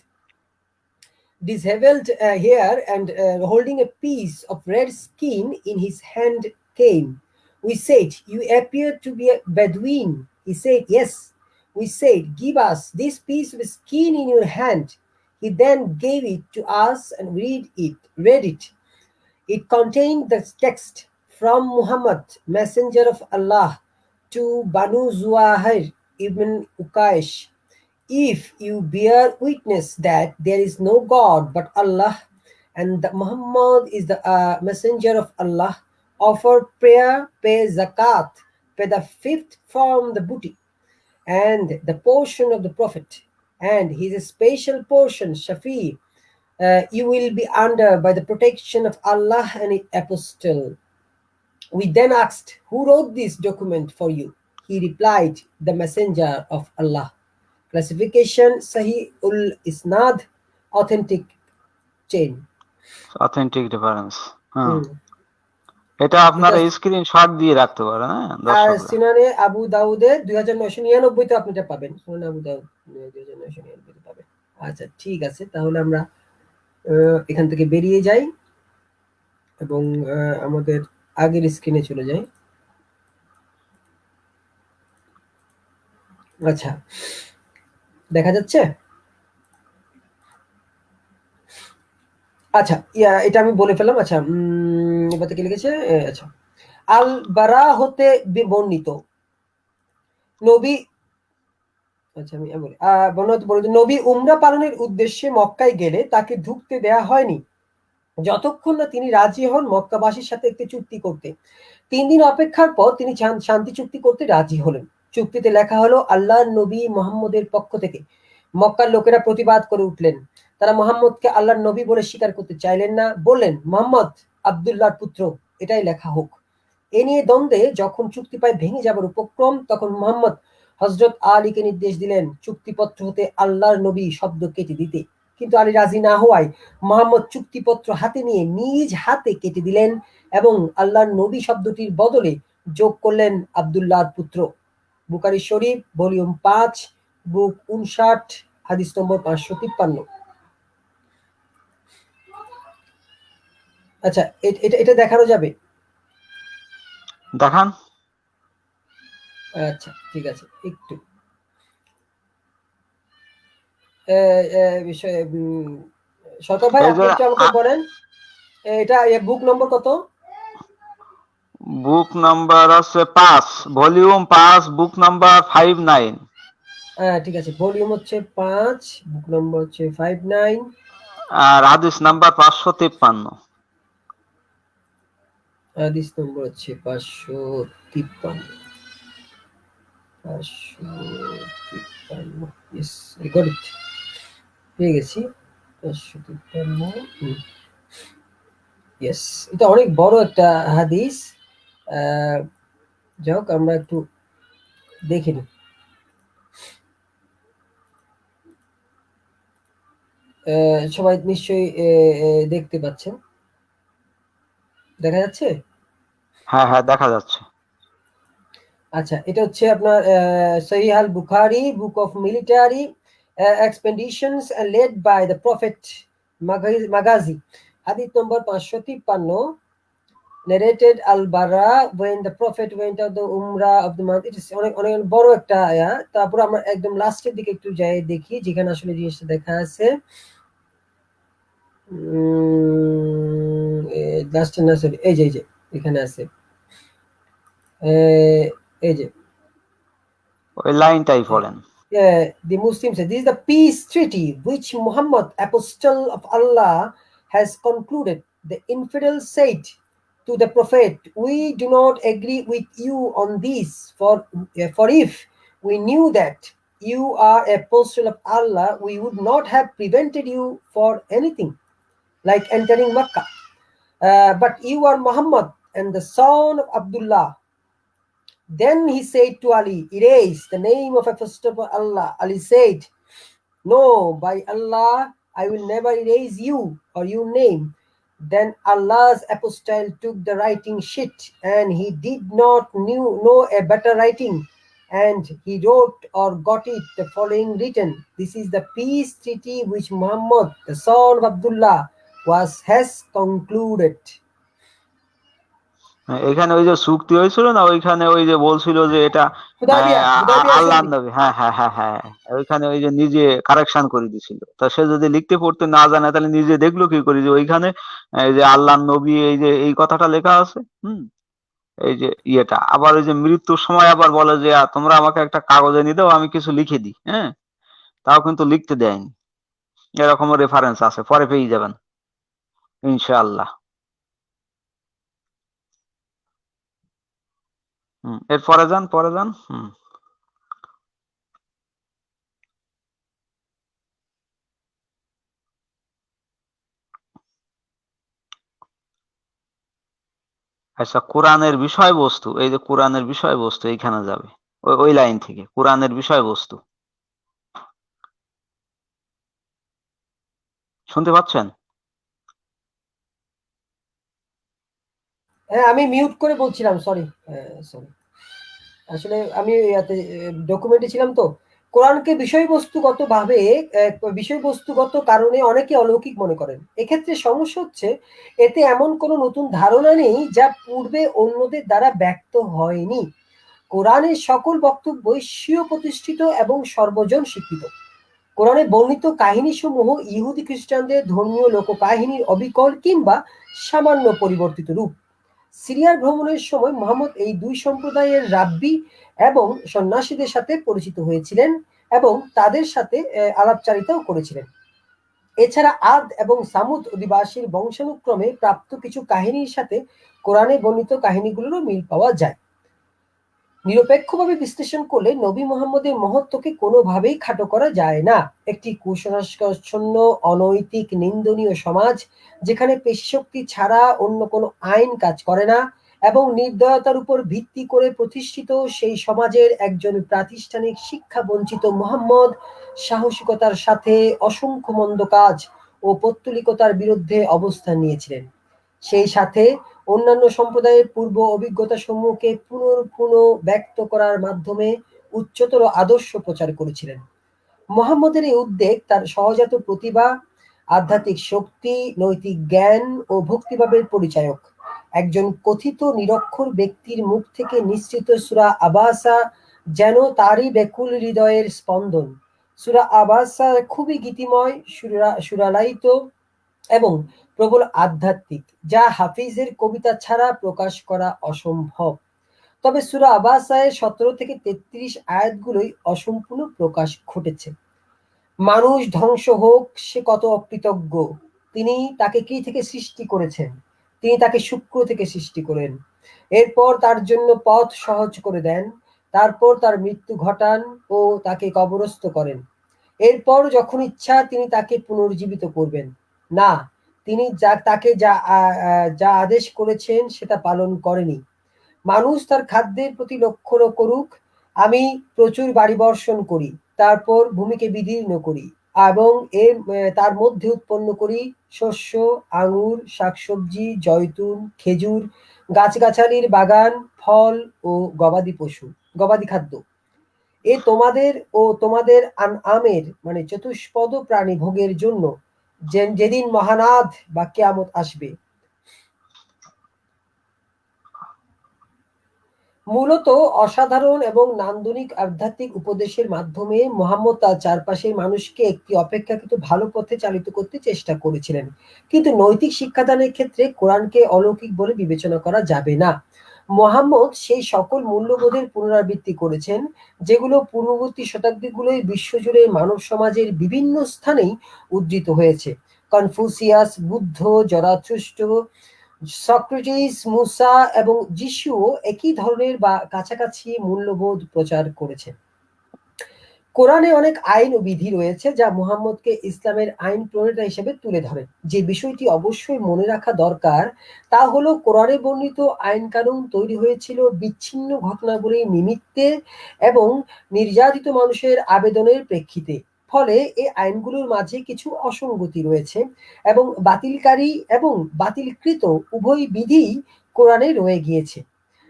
Speaker 5: disheveled hair and holding a piece of red skin in his hand came. We said, "You appear to be a Bedouin." He said, "Yes." We said, "Give us this piece of skin in your hand." He then gave it to us and read it. It contained the text, "From Muhammad, messenger of Allah, to Banu Zuhair ibn Ukaish. If you bear witness that there is no God but Allah, and that Muhammad is the messenger of Allah, offer prayer, pay zakat, pay the fifth from the booty, and the portion of the Prophet, and his special portion, Shafi, you will be under by the protection of Allah and his apostle." We then asked, "Who wrote this document for you?" He replied, "The messenger of Allah." Classification: Sahih ul Isnad, authentic chain.
Speaker 1: Authentic reference. হ্যাঁ
Speaker 5: হুম।
Speaker 1: এটা আপনারা
Speaker 5: এটা
Speaker 1: screenshot দিয়ে রাখতে পারেন, হ্যাঁ
Speaker 5: আর
Speaker 1: দর্শকরা।
Speaker 5: সিনানে আবু দাউদের 2999 তে আপনি এটা পাবেন। সুনানে আবু দাউদ 2999 তে পাবেন। আচ্ছা ঠিক আছে, তাহলে আমরা এখান থেকে বেরিয়ে যাই এবং আমাদের আগের স্ক্রিনে চলে যাই। আচ্ছা, দেখা যাচ্ছে? আচ্ছা, এটা আমি বলে ফেললাম। আচ্ছা, এবার থেকে লিখেছে। আচ্ছা, আল বারা হতে বর্ণিত নবী, আচ্ছা আমি বলি, নবী উমরা পালনের উদ্দেশ্যে মক্কায় গেলে তাকে ঢুকতে দেয়া হয়নি যতক্ষণ না তিনি রাজি হন মক্কাবাসীর সাথে একটি চুক্তি করতে। 3 দিন অপেক্ষার পর তিনি শান্তি চুক্তি করতে রাজি হলেন। চুক্তিতে লেখা হলো, আল্লাহর নবী মুহাম্মদের পক্ষ থেকে। মক্কার লোকেরা প্রতিবাদ করে উঠলেন। তারা মুহাম্মদকে আল্লাহর নবী বলে স্বীকার করতে চাইলেন না, বললেন, "মুহাম্মদ আব্দুল্লাহর পুত্র, এটাই লেখা হোক।" এ নিয়ে দ্বন্দ্বে যখন চুক্তি পায় ভেঙে যাবার উপক্রম, তখন মুহাম্মদ হযরত আলীকে নির্দেশ দিলেন চুক্তিপত্র হতে আল্লাহর নবী শব্দ কেটে দিতে। কিন্তু আলী রাজি না হওয়ায় মুহাম্মদ চুক্তিপত্র হাতে নিয়ে নিজ হাতে কেটে দিলেন এবং আল্লাহর নবী শব্দটির বদলে যোগ করলেন আব্দুল্লাহর পুত্র। বুখারী শরীফ, ভলিউম 5, বুক 59, হাদিস নম্বর 553। আচ্ছা, এটা দেখানো যাবে?
Speaker 1: দেখান।
Speaker 5: আচ্ছা ঠিক আছে, একটু বিষয়ে সরকার ভাই
Speaker 1: এই
Speaker 5: আপনি
Speaker 1: যে
Speaker 5: একটু আমাকে বলেন এটা বুক নম্বর কত?
Speaker 1: বুক নাম্বার আছে 5, ভলিউম 5, বুক নাম্বার 59।
Speaker 5: ঠিক আছে, ভলিউম হচ্ছে 5, বুক নম্বর হচ্ছে 59,
Speaker 1: আর হাদিস নাম্বার 553।
Speaker 5: হাদিস নম্বর হচ্ছে 553। 553, ইয়েস, আই গট ইট, পেয়ে গেছি। 553, ইয়েস। এটা অনেক বড় একটা হাদিস। যাই হোক, আমরা একটু দেখে নিই। সবাই নিশ্চয়ই দেখতে পাচ্ছেন, দেখা যাচ্ছে?
Speaker 1: হ্যাঁ হ্যাঁ, দেখা যাচ্ছে।
Speaker 5: আচ্ছা, এটা হচ্ছে আপনার Sahih al Bukhari, book of military expeditions led by the prophet মাগাজি, হাদিস number 553, narrated al-Bara when the prophet went out the umrah of the month. It is অনেক অনেক বড় একটা আয়া। তারপর আমরা একদম লাস্টের দিকে একটু যাই দেখি যেখানে আসলে জিনিসটা দেখা আছে। লাস্টে না, সরি, এই যে এখানে আছে, এই যে
Speaker 1: ওই লাইনটাই পড়েন।
Speaker 5: the Muslims say this is the peace treaty which Muhammad, apostle of Allah, has concluded. The infidel said to the prophet, we do not agree with you on this, for if we knew that you are apostle of Allah, we would not have prevented you for anything like entering Makkah. But you are Muhammad and the son of Abdullah. Then he said to Ali, erase the name of apostle of Allah. Ali said, no, by Allah, I will never erase you or your name. Then Allah's apostle took the writing sheet, and he did not know a better writing, and he wrote or got it the following written: this is the peace treaty which Muhammad, the son of Abdullah, has concluded.
Speaker 1: এখানে ওই যে চুক্তি হয়েছিল না, ওইখানে ওই যে বলছিল যে এটা
Speaker 5: হুদায়বিয়া
Speaker 1: আল্লাহ
Speaker 5: সন্ধি।
Speaker 1: নবী, হ্যাঁ হ্যাঁ হ্যাঁ হ্যাঁ, ওইখানে ওই যে নিজে কারেকশন করে দিছিল। তা সে যদি লিখতে পড়তে না জানে তাহলে নিজে দেখলো কি করে যে ওইখানে এই যে আল্লাহ নবী এই যে এই কথাটা লেখা আছে। এই যে ইয়েটা আবার ওই যে মৃত্যুর সময় আবার বলে যে তোমরা আমাকে একটা কাগজে নিয়ে দাও, আমি কিছু লিখে দিই। হ্যাঁ, তাও কিন্তু লিখতে দেয়নি। এরকম রেফারেন্স আছে, পরে পেয়ে যাবেন ইনশাআল্লাহ। এর পরে যান, পরে যান। আচ্ছা, কোরআনের বিষয়বস্তু, এই যে কোরআনের বিষয়বস্তু এইখানে যাবে, ওই লাইন থেকে কোরআনের বিষয়বস্তু শুনতে পাচ্ছেন?
Speaker 5: হ্যাঁ, আমি মিউট করে বলছিলাম, সরি। সরি, আসলে আমি ডকুমেন্টে ছিলাম তো। কোরআনকে বিষয়বস্তুগত কারণে অনেকে অলৌকিক মনে করেন। এক্ষেত্রে সমস্যা হচ্ছে এতে এমন কোনো নতুন ধারণা নেই যা পূর্বে অন্যদের দ্বারা ব্যক্ত হয়নি। কোরআনের সকল বক্তব্যই স্বীয় প্রতিষ্ঠিত এবং সর্বজন স্বীকৃত। কোরআনে বর্ণিত কাহিনীসমূহ ইহুদি খ্রিস্টানদের ধর্মীয় লোককাহিনীর অবিকল কিংবা সামান্য পরিবর্তিত রূপ। সিরিয়ার ভ্রমণের সময় মুহাম্মদ এই দুই সম্প্রদায়ের রাব্বি এবং সন্ন্যাসীদের সাথে পরিচিত হয়েছিলেন এবং তাদের সাথে আলাপচারিতাও করেছিলেন। এছাড়া আদ এবং সামুদ অধিবাসীর বংশানুক্রমে প্রাপ্ত কিছু কাহিনীর সাথে কোরআনে বর্ণিত কাহিনীগুলোরও মিল পাওয়া যায়। নিরপেক্ষভাবে বিশ্লেষণ করলে নবী মুহাম্মদের মহত্বকে কোনোভাবেই খাটো করা যায় না। একটি কুসংস্কারাচ্ছন্ন, অনৈতিক, নিন্দনীয় সমাজ যেখানে পেশিশক্তি ছাড়া অন্য কোনো আইন কাজ করে না এবং নির্দয়তার উপর ভিত্তি করে প্রতিষ্ঠিত সেই সমাজের একজন প্রাতিষ্ঠানিক শিক্ষা বঞ্চিত মুহাম্মদ সাহসিকতার সাথে অসংখ্য মন্দ কাজ ও পৌত্তলিকতার বিরুদ্ধে অবস্থান নিয়েছিলেন। সেই সাথে অন্যান্য সম্প্রদায়ের পূর্ব অভিজ্ঞতা সমূহকে পুনঃ ব্যক্ত করার মাধ্যমে উচ্চতর আদর্শ প্রচার করেছিলেন। মুহাম্মদের এই উদ্যোগ তার সহজাত প্রতিভা, আধ্যাত্মিক শক্তি, নৈতিক জ্ঞান ও ভক্তিভাবের পরিচায়ক। একজন কথিত নিরক্ষর ব্যক্তির মুখ থেকে নিঃসৃত সূরা আবাসা যেন তারই ব্যাকুল হৃদয়ের স্পন্দন। সূরা আবাসা খুবই গীতিময়, সুরালায়িত এবং প্রবল আধ্যাত্মিক, যা হাফিজের কবিতা ছাড়া প্রকাশ করা অসম্ভব। তবে সূরা আবাসায় 17 থেকে 33 আয়াতগুলোই অসম্পূর্ণ প্রকাশ ঘটেছে। মানুষ ধ্বংস হোক, সে কত অকৃতজ্ঞ। তিনি তাকে কি থেকে সৃষ্টি করেছেন? তিনি তাকে শুক্র থেকে সৃষ্টি করেন। এরপর তার জন্য পথ সহজ করে দেন। তারপর তার মৃত্যু ঘটান ও তাকে কবরস্থ করেন। এরপর যখন ইচ্ছা তিনি তাকে পুনর্জীবিত করবেন। না, তিনি তাকে যা আদেশ করেছেন সেটা পালন করেনি। মানুষ তার খাদ্যের প্রতি লক্ষ্য করুক। আমি প্রচুর বাড়ি বর্ষণ করি, তারপর ভূমিকে বিদীর্ণ করি এবং তার মধ্যে উৎপন্ন করি শস্য, আঙুর, শাকসবজি, জয়তুন, খেজুর, গাছগাছালির বাগান, ফল ও গবাদি খাদ্য। এ তোমাদের ও তোমাদের আমের মানে চতুষ্পদ প্রাণী ভোগের জন্য, যেদিন মহানাদ বা কিয়ামত আসবে। মূলত অসাধারণ এবং নান্দনিক আধ্যাত্মিক উপদেশের মাধ্যমে মুহাম্মদ তার চারপাশের মানুষকে একটি অপেক্ষাকৃত ভালো পথে চালিত করতে চেষ্টা করেছিলেন। কিন্তু নৈতিক শিক্ষাদানের ক্ষেত্রে কোরআনকে অলৌকিক বলে বিবেচনা করা যাবে না। মুহাম্মদ সেই সকল মূল্যবোধের পুনরাবৃত্তি করেছেন যেগুলো পূর্ববর্তী শতাব্দীগুলোয় বিশ্বজুড়ে মানব সমাজের বিভিন্ন স্থানেই উদ্ধৃত হয়েছে। কনফুসিয়াস, বুদ্ধ, জরাথুস্ট্র, সক্রেটিস, মুসা এবং যিশুও একই ধরনের বা কাছাকাছি মূল্যবোধ প্রচার করেছেন। কোরআনে অনেক আইন ও বিধি রয়েছে যা মুহাম্মদকে ইসলামের আইন প্রণেতা হিসেবে তুলে ধরে। যে বিষয়টি অবশ্যই মনে রাখা দরকার তা হলো কোরআনে বর্ণিত আইন কানুন তৈরি হয়েছিল বিচ্ছিন্ন ঘটনাবলীর নিমিত্তে এবং নির্যাতিত মানুষের আবেদনের প্রেক্ষিতে। ফলে এই আইনগুলোর মাঝে কিছু অসঙ্গতি রয়েছে এবং বাতিলকারী এবং বাতিলকৃত উভয় বিধি কোরআনে রয়ে গিয়েছে।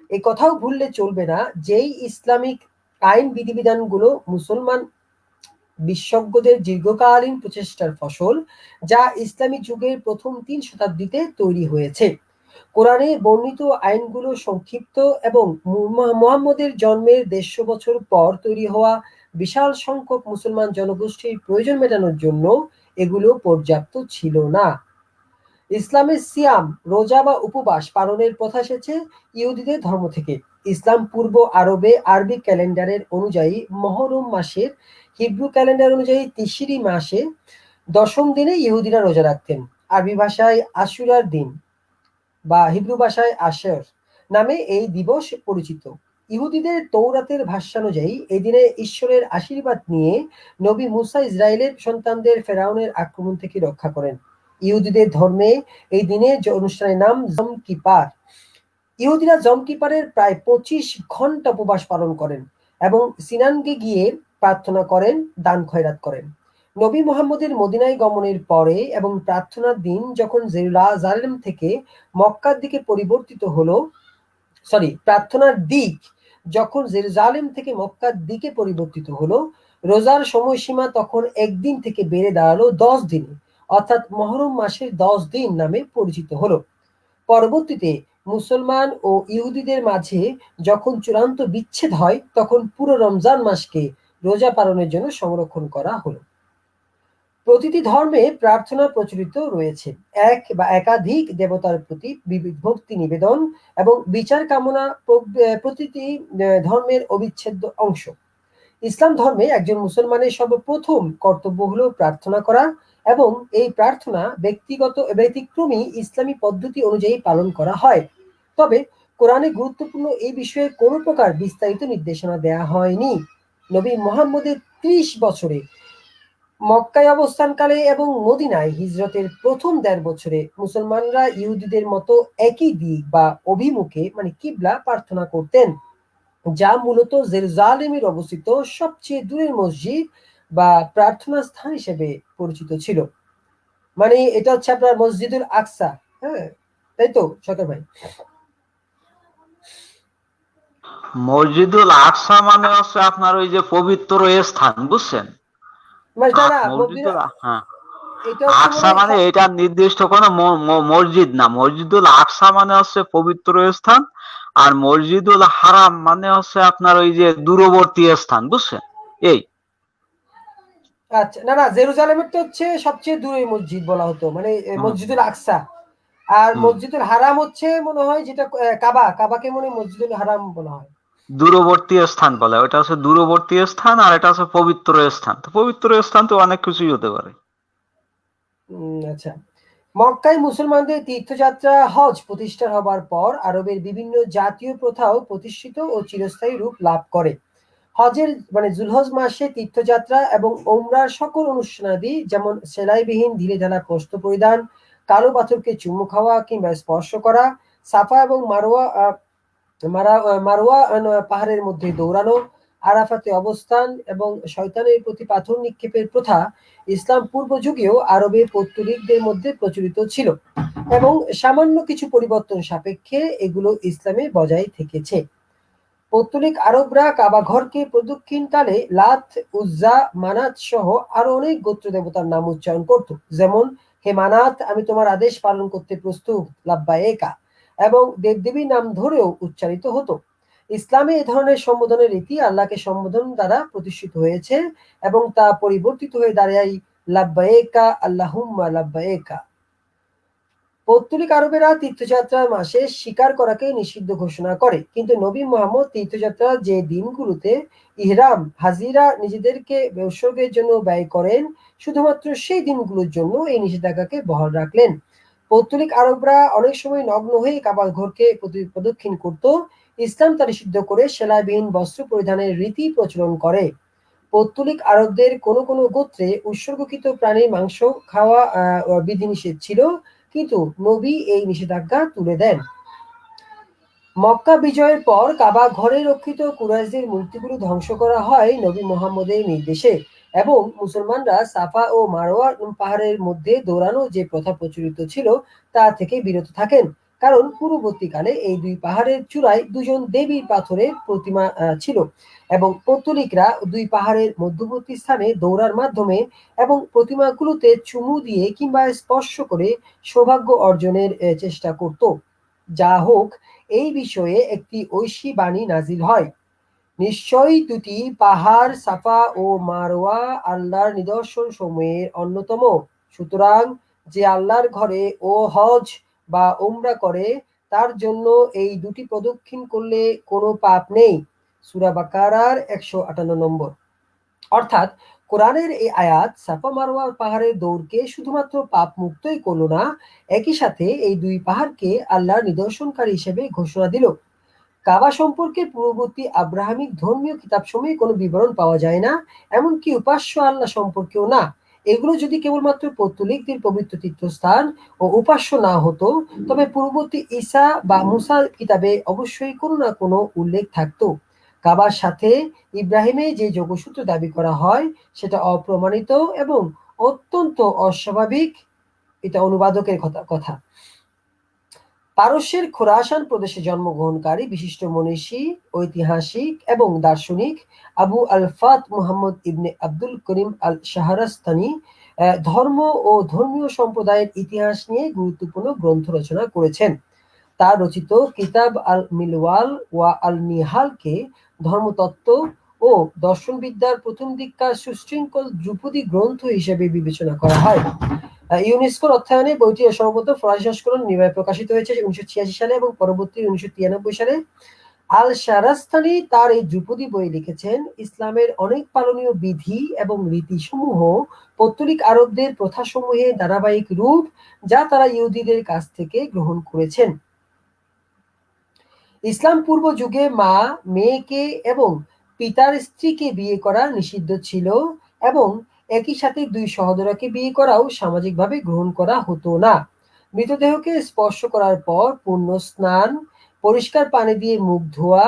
Speaker 5: এ কথাও ভুললে চলবে না, যেই ইসলামিক আইন বিধিবিধানগুলো মুসলমান বিশেষজ্ঞদের দীর্ঘকালীন প্রচেষ্টার ফসল, যা ইসলামী যুগের প্রথম 3 শতাব্দীতে তৈরি হয়েছে। কোরআনে বর্ণিত আইনগুলো সংক্ষিপ্ত এবং মুহাম্মদের জন্মের 150 বছর পর তৈরি হওয়া বিশাল সংখ্যক মুসলমান জনগোষ্ঠীর প্রয়োজন মেটানোর জন্য এগুলো পর্যাপ্ত ছিল না। ইসলামের সিয়াম, রোজা বা উপবাস পালনের প্রথা এসেছে ইহুদিদের ধর্ম থেকে। ইসলাম পূর্ব আরবিক ক্যালেন্ডারের অনুযায়ী মহরম মাসের, হিব্রু ক্যালেন্ডার অনুযায়ী তিশরি মাসে 10ম দিনে ইহুদিরা রোজা রাখতেন। আরবি ভাষায় আশুরার দিন বা হিব্রু ভাষায় আশর নামে এই দিবস পরিচিত। ইহুদিদের তৌরাতের ভাষ্যানুযায়ী এই দিনে ঈশ্বরের আশীর্বাদ নিয়ে নবী মুসা ইসরায়েলের সন্তানদের ফেরাউনের আক্রমণ থেকে রক্ষা করেন। ইহুদিদের ধর্মে এই দিনের অনুষ্ঠানের নাম যম কিপার। ইহুদিরা যম কিপারের প্রায় 25 ঘন্টা উপবাস পালন করেন এবং সিনানকে গিয়ে প্রার্থনা করেন, দান খয়রাত করেন। নবী মুহাম্মদের মদিনায় গমনের পরে এবং প্রার্থনার দিন যখন জেরুজালেম থেকে মক্কার দিকে পরিবর্তিত হলো, প্রার্থনার দিক যখন জেরুজালেম থেকে মক্কার দিকে পরিবর্তিত হলো, রোজার সময়সীমা তখন একদিন থেকে বেড়ে দাঁড়ালো 10 দিনে, অর্থাৎ মহরম মাসের 10 দিন নামে পরিচিত হলো। পরবর্তীতে মুসলমান ও ইহুদিদের মাঝে যখন চূড়ান্ত বিচ্ছেদ হয়, তখন পুরো রমজান মাসকে রোজা পালনের জন্য সংরক্ষণ করা হলো। প্রতিটি ধর্মে প্রার্থনা প্রচলিত রয়েছে, এক বা একাধিক দেবতার প্রতি ভক্তি নিবেদন এবং বিচার কামনা প্রতিটি ধর্মের অবিচ্ছেদ্য অংশ। ইসলাম ধর্মে একজন মুসলমানের সর্বপ্রথম কর্তব্য হলো প্রার্থনা করা এবং এই প্রার্থনা ব্যতিক্রমী ইসলামী পদ্ধতি অনুযায়ী পালন করা হয়। তবে কোরআনে গুরুত্বপূর্ণ এই বিষয়ে কোনো প্রকার বিস্তারিত নির্দেশনা দেয়া হয়নি। নবী মুহাম্মদের 30 বছরে মক্কায় অবস্থানকালে এবং মদিনায় হিজরতের প্রথম 1.5 বছরে মুসলমানরা ইহুদিদের মতো একই দিক বা অভিমুখে মানে কিবলা প্রার্থনা করতেন, যা মূলত জেরুজালেমের অবস্থিত সবচেয়ে দূরের মসজিদ বা প্রার্থনা স্থান হিসেবে পরিচিত ছিল। মানে এটা হচ্ছে আপনার মসজিদুল আকসা। হ্যাঁ, তাই তো সরকার ভাই?
Speaker 1: মসজিদুল আকসা মানে হচ্ছে আপনার ওই যে পবিত্র স্থান, বুঝছেন? মসজিদুল আকসা মানে এটা নির্দিষ্ট কোনো মসজিদ না। মসজিদুল আকসা মানে হচ্ছে পবিত্র স্থান, আর মসজিদুল হারাম মানে হচ্ছে আপনার ওই যে দূরবর্তী স্থান, বুঝছেন? এই
Speaker 5: আচ্ছা, না না, জেরুজালেমের তো হচ্ছে সবচেয়ে দূরের মসজিদ বলা হতো, মানে মসজিদুল আকসা। আর মসজিদুল হারাম হচ্ছে মনে হয় যেটা কাবাকে মনে হয় মসজিদুল হারাম বলা হয়।
Speaker 1: দূরবর্তী স্থান বলে, ওটা হচ্ছে দূরবর্তী স্থান, আর এটা হচ্ছে পবিত্র স্থান। তো পবিত্র স্থান তো অনেক কিছুই হতে পারে।
Speaker 5: আচ্ছা, মক্কায় মুসলমানদের তীর্থযাত্রা হজ প্রতিষ্ঠা হবার পর আরবের বিভিন্ন জাতীয় প্রথাও প্রতিষ্ঠিত ও চিরস্থায়ী রূপ লাভ করে। হজের মানে জুলহজ মাসে তীর্থযাত্রা এবং ওমরার সকল অনুষ্ঠানাদি, যেমন সেলাইবিহীন ঢিলে ঢালা বস্ত্র পরিধান, কালো পাথরকে চুমু খাওয়া কিংবা স্পর্শ করা, সাফা এবং মারোয়া পাহাড়ের মধ্যে দৌড়ানো, আরাফাতে অবস্থান এবং শয়তানের প্রতি পাথর নিক্ষেপের প্রথা ইসলাম পূর্ব যুগেও আরবে পৌত্তলিকদের মধ্যে প্রচলিত ছিল এবং সামান্য কিছু পরিবর্তন সাপেক্ষে এগুলো ইসলামে বজায় থেকেছে। পৌত্তলিক আরবরা কাবা ঘরকে প্রদক্ষিণকালে লাত, উজ্জা, মানাত সহ আরো অনেক গোত্র দেবতার নাম উচ্চারণ করত, যেমন হে মানাত, আমি তোমার আদেশ পালন করতে প্রস্তুত, লাব্বায়েকা, এবং দেবদেবীর নাম ধরেও উচ্চারিত হতো। ইসলামে এ ধরনের সম্বোধনের রীতি আল্লাহকে সম্বোধন দ্বারা প্রতিষ্ঠিত হয়েছে এবং তা পরিবর্তিত হয়ে দাঁড়ায় লাব্বায়েকা আল্লাহুম্মা লাব্বায়েকা। পৌত্তলিক আরবেরা তীর্থযাত্রার মাসে শিকার করাকে নিষিদ্ধ ঘোষণা করে, কিন্তু নবী মুহাম্মদ তীর্থযাত্রার যে দিনগুলোতে ইহরাম হাজিরা নিজেদেরকে উৎসর্গের জন্য ব্যয় করেন, শুধুমাত্র সেই দিনগুলোর জন্য এই নিষেধাজ্ঞাকে বহাল রাখলেন। পৌত্তলিক আরবরা অনেক সময় নগ্ন হয়ে কাবা ঘরকে প্রদক্ষিণ করত। ইসলাম তা নিষিদ্ধ করে সেলাইবিহীন বস্ত্র পরিধানের রীতি প্রচলন করে। পৌত্তলিক আরবদের কোনো কোনো গোত্রে উৎসর্গকৃত প্রাণীর মাংস খাওয়া বিধিনিষেধ ছিল, কিন্তু নবী এই নিষেধাজ্ঞা তুলে দেন। মক্কা বিজয়ের পর কাবা ঘরে রক্ষিত কুরাইশদের মূর্তিগুলো ধ্বংস করা হয় নবী মুহাম্মদের নির্দেশে, এবং মুসলমানরা সাফা ও মারোয়া পাহাড়ের মধ্যে দৌড়ানো যে প্রথা প্রচলিত ছিল তা থেকে বিরত থাকেন, কারণ পূর্ববর্তীকালে এই দুই পাহাড়ের চূড়ায় দুজন দেবীর পাথরের প্রতিমা ছিল, এবং পৌত্তলিকরা দুই পাহাড়ের মধ্যবর্তী স্থানে দৌড়ার মাধ্যমে এবং প্রতিমাগুলোতে চুমু দিয়ে কিংবা স্পর্শ করে সৌভাগ্য অর্জনের চেষ্টা করত। যা হোক, এই বিষয়ে একটি ঐশী বাণী নাজিল হয়, নিশ্চয়ই দুটি পাহাড় সাফা ও মারোয়া আল্লাহর নিদর্শন সমূহের অন্যতম, সুতরাং যে আল্লাহর ঘরে ও হজ বা উমরা করে তার জন্য এই দুটি প্রদক্ষিণ করলে কোনো পাপ নেই। সূরা বাকারার 158 নম্বর। অর্থাৎ কোরআনের এই আয়াত সাফা মারোয়া পাহাড়ের দৌড়কে শুধুমাত্র পাপ মুক্তই করলো না, একই সাথে এই দুই পাহাড়কে আল্লাহর নিদর্শনকারী হিসেবে ঘোষণা দিল। কাবা সম্পর্কে পূর্ববর্তী আব্রাহামিক ধর্মীয় কিতাবসমূহে কোনো বিবরণ পাওয়া যায় না, এমনকি উপাস্য আল্লাহ সম্পর্কেও না। এগুলো যদি কেবলমাত্র পৌত্তলিকদের পবিত্র তীর্থস্থান ও উপাস্য না হতো, তবে পূর্ববর্তী ঈসা বা মুসা কিতাবে অবশ্যই কোনো না কোনো উল্লেখ থাকতো। কাবার সাথে ইব্রাহিমে যে যোগসূত্র দাবি করা হয় সেটা অপ্রমাণিত এবং অত্যন্ত অস্বাভাবিক। এটা অনুবাদকের কথা। পারস্যের খোরাসান প্রদেশে জন্মগ্রহণকারী বিশিষ্ট মনীষী, ঐতিহাসিক এবং দার্শনিক আবু আল ফাত মুহাম্মদ ইবনে আব্দুল করিম আল শাহরাস্তানি ধর্ম ও ধর্মীয় সম্প্রদায়ের ইতিহাস নিয়ে গুরুত্বপূর্ণ গ্রন্থ রচনা করেছেন। তার রচিত কিতাব আল মিলওয়াল ওয়া আল নিহালকে ধর্মতত্ত্ব ও দর্শনবিদ্যার প্রথম দিককার সুশৃঙ্খল ধ্রুপদী গ্রন্থ হিসেবে বিবেচনা করা হয়। ইউনেস্কোর অর্থায়নে বইটি সর্বপ্রথম ফরাসি সংস্করণ প্রকাশিত হয়েছে 1986 সালে এবং পরবর্তী 1993 সালে। আল শাহরাস্তানি তার এই ধ্রুপদী বই লিখেছেন, ইসলামের অনেক পালনীয় বিধি এবং রীতিসমূহ পৌত্তলিক আরবদের প্রথাসমূহের ধারাবাহিক রূপ, যা তারা ইহুদিদের কাছ থেকে গ্রহণ করেছেন। ইসলাম পূর্ব যুগে মা, মেয়েকে এবং পিতার স্ত্রীকে বিয়ে করা নিষিদ্ধ ছিল, এবং একই সাথে দুই সহোদরকে বিয়ে করাও সামাজিকভাবে গ্রহণ করা হতো না। মৃতদেহকে স্পর্শ করার পর পূর্ণ স্নান, পরিষ্কার পানি দিয়ে মুখ ধোয়া,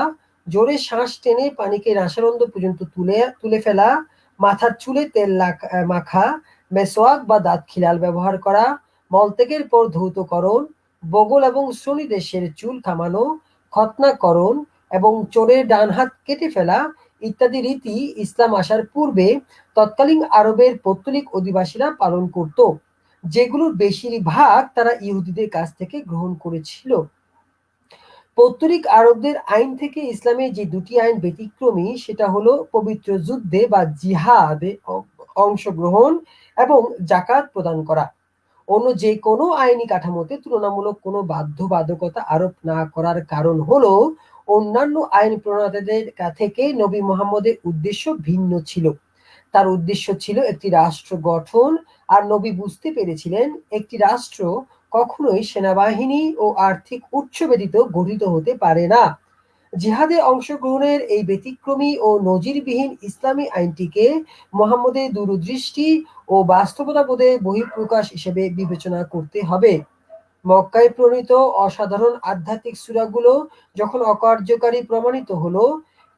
Speaker 5: জোরে শ্বাস টেনে পানিকে নাসারন্ধ্র পর্যন্ত তুলে ফেলা, মাথার চুলে তেল মাখা, মেসওয়াক বা দাঁত খিলাল ব্যবহার করা, মলত্যাগের পর ধৌতকরণ, বগল এবং শ্রোণীদেশের চুল কামানো, খতনাকরণ এবং চোরের ডান হাত কেটে ফেলা ইত্যাদি রীতি ইসলাম আসার পূর্বে তৎকালীন আরবের পৌত্তলিক অধিবাসীরা পালন করত, যেগুলোর বেশিরভাগ তারা ইহুদিদের কাছ থেকে গ্রহণ করেছিল। পৌত্তলিক আরবদের আইন থেকে ইসলামের যে দুটি আইন ব্যতিক্রমী, সেটা হলো পবিত্র যুদ্ধে বা জিহাদে অংশগ্রহণ এবং জাকাত প্রদান করা। অন্য যে কোনো আইনি কাঠামোতে তুলনামূলক কোনো বাধ্যবাধকতা আরোপ না করার কারণ হলো অন্যান্য আইন প্রণেতাদের থেকে নবী মুহাম্মদের উদ্দেশ্য ভিন্ন ছিল। তার উদ্দেশ্য ছিল একটি রাষ্ট্র গঠন, আর নবী বুঝতে পেরেছিলেন একটি রাষ্ট্র কখনোই সেনাবাহিনী ও আর্থিক উৎস ব্যতীত গঠিত হতে পারে না। জিহাদে অংশগ্রহণের এই ব্যতিক্রমী ও নজিরবিহীন ইসলামী আইনটিকে মুহাম্মদের দূরদৃষ্টি ও বাস্তবতাবোধের বহিঃপ্রকাশ হিসেবে বিবেচনা করতে হবে। মক্কায় প্রণীত অসাধারণ আধ্যাত্মিক সূরাগুলো যখন অকার্যকারী প্রমাণিত হলো,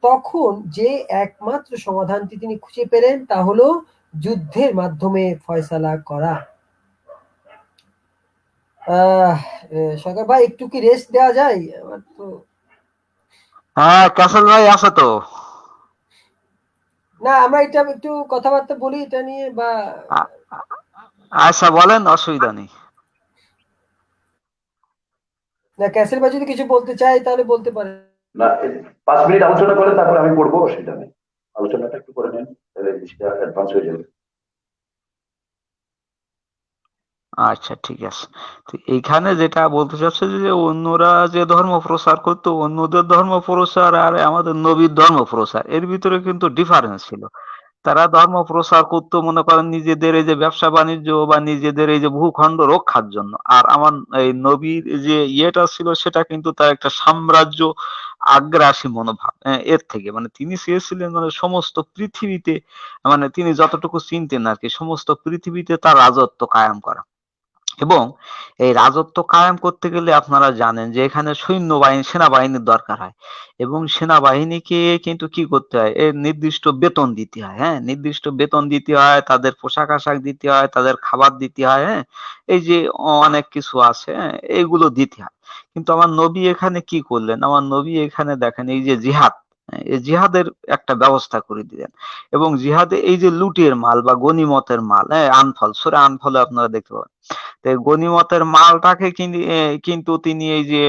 Speaker 5: তখন যে একমাত্র সমাধানটি তিনি খুঁজে পেলেন তা হলো যুদ্ধের মাধ্যমে ফয়সালা করা। সরকার ভাই, একটু কি রেস্ট দেওয়া যায়? আমার তো
Speaker 1: হ্যাঁ, ক্যাসেল ভাই আছে তো।
Speaker 5: না, আমরা এটা একটু কথাবার্তা বলি এটা নিয়ে, বা
Speaker 1: আ- আচ্ছা বলেন, অসুবিধা নেই।
Speaker 5: না ক্যাসেল ভাই যদি কিছু বলতে চায় তাহলে বলতে পারে।
Speaker 4: না 5 মিনিট আলোচনা করে তারপর আমি পড়বো, সেটা নেই, আলোচনাটা একটু করে নেন, তাহলে জিনিসটা অ্যাডভান্স হয়ে যাবে।
Speaker 1: আচ্ছা ঠিক আছে। তো এইখানে যেটা বলতে চাচ্ছে যে অন্যরা যে ধর্ম প্রচার করতো, অন্যদের ধর্ম প্রচার আর আমাদের নবীর ধর্ম প্রচার, এর ভিতরে কিন্তু ডিফারেন্স ছিল। তারা ধর্ম প্রচার করতো মনে করেন নিজেদের এই যে ব্যবসা বাণিজ্য বা নিজেদের এই যে ভূখণ্ড রক্ষার জন্য, আর আমার এই নবীর যে ইয়েটা ছিল সেটা কিন্তু তার একটা সাম্রাজ্য আগ্রাসী মনোভাব। এর থেকে মানে তিনি চেয়েছিলেন মানে সমস্ত পৃথিবীতে, মানে তিনি যতটুকু চিনতেন আর কি, সমস্ত পৃথিবীতে তার রাজত্ব কায়েম করা। এবং এই রাজত্ব কায়েম করতে গেলে আপনারা জানেন যে এখানে সৈন্যবাহিনী সেনাবাহিনীর দরকার হয়, এবং সেনাবাহিনীকে কিন্তু কি করতে হয়, এর নির্দিষ্ট বেতন দিতে হয়। হ্যাঁ, নির্দিষ্ট বেতন দিতে হয়, তাদের পোশাক আশাক দিতে হয়, তাদের খাবার দিতে হয়। হ্যাঁ, এই যে অনেক কিছু আছে, হ্যাঁ, এইগুলো দিতে হয়। কিন্তু আমার নবী এখানে কি করলেন, আমার নবী এখানে দেখেন এই যে জিহাদ, হ্যাঁ, এই জিহাদের একটা ব্যবস্থা করে দিলেন। এবং জিহাদে এই যে লুটের মাল বা গনিমতের মাল, হ্যাঁ, আনফল, সূরা আনফলে আপনারা দেখতে পাবেন, তো গনিমতের মালটাকে কিন্তু তিনি এই যে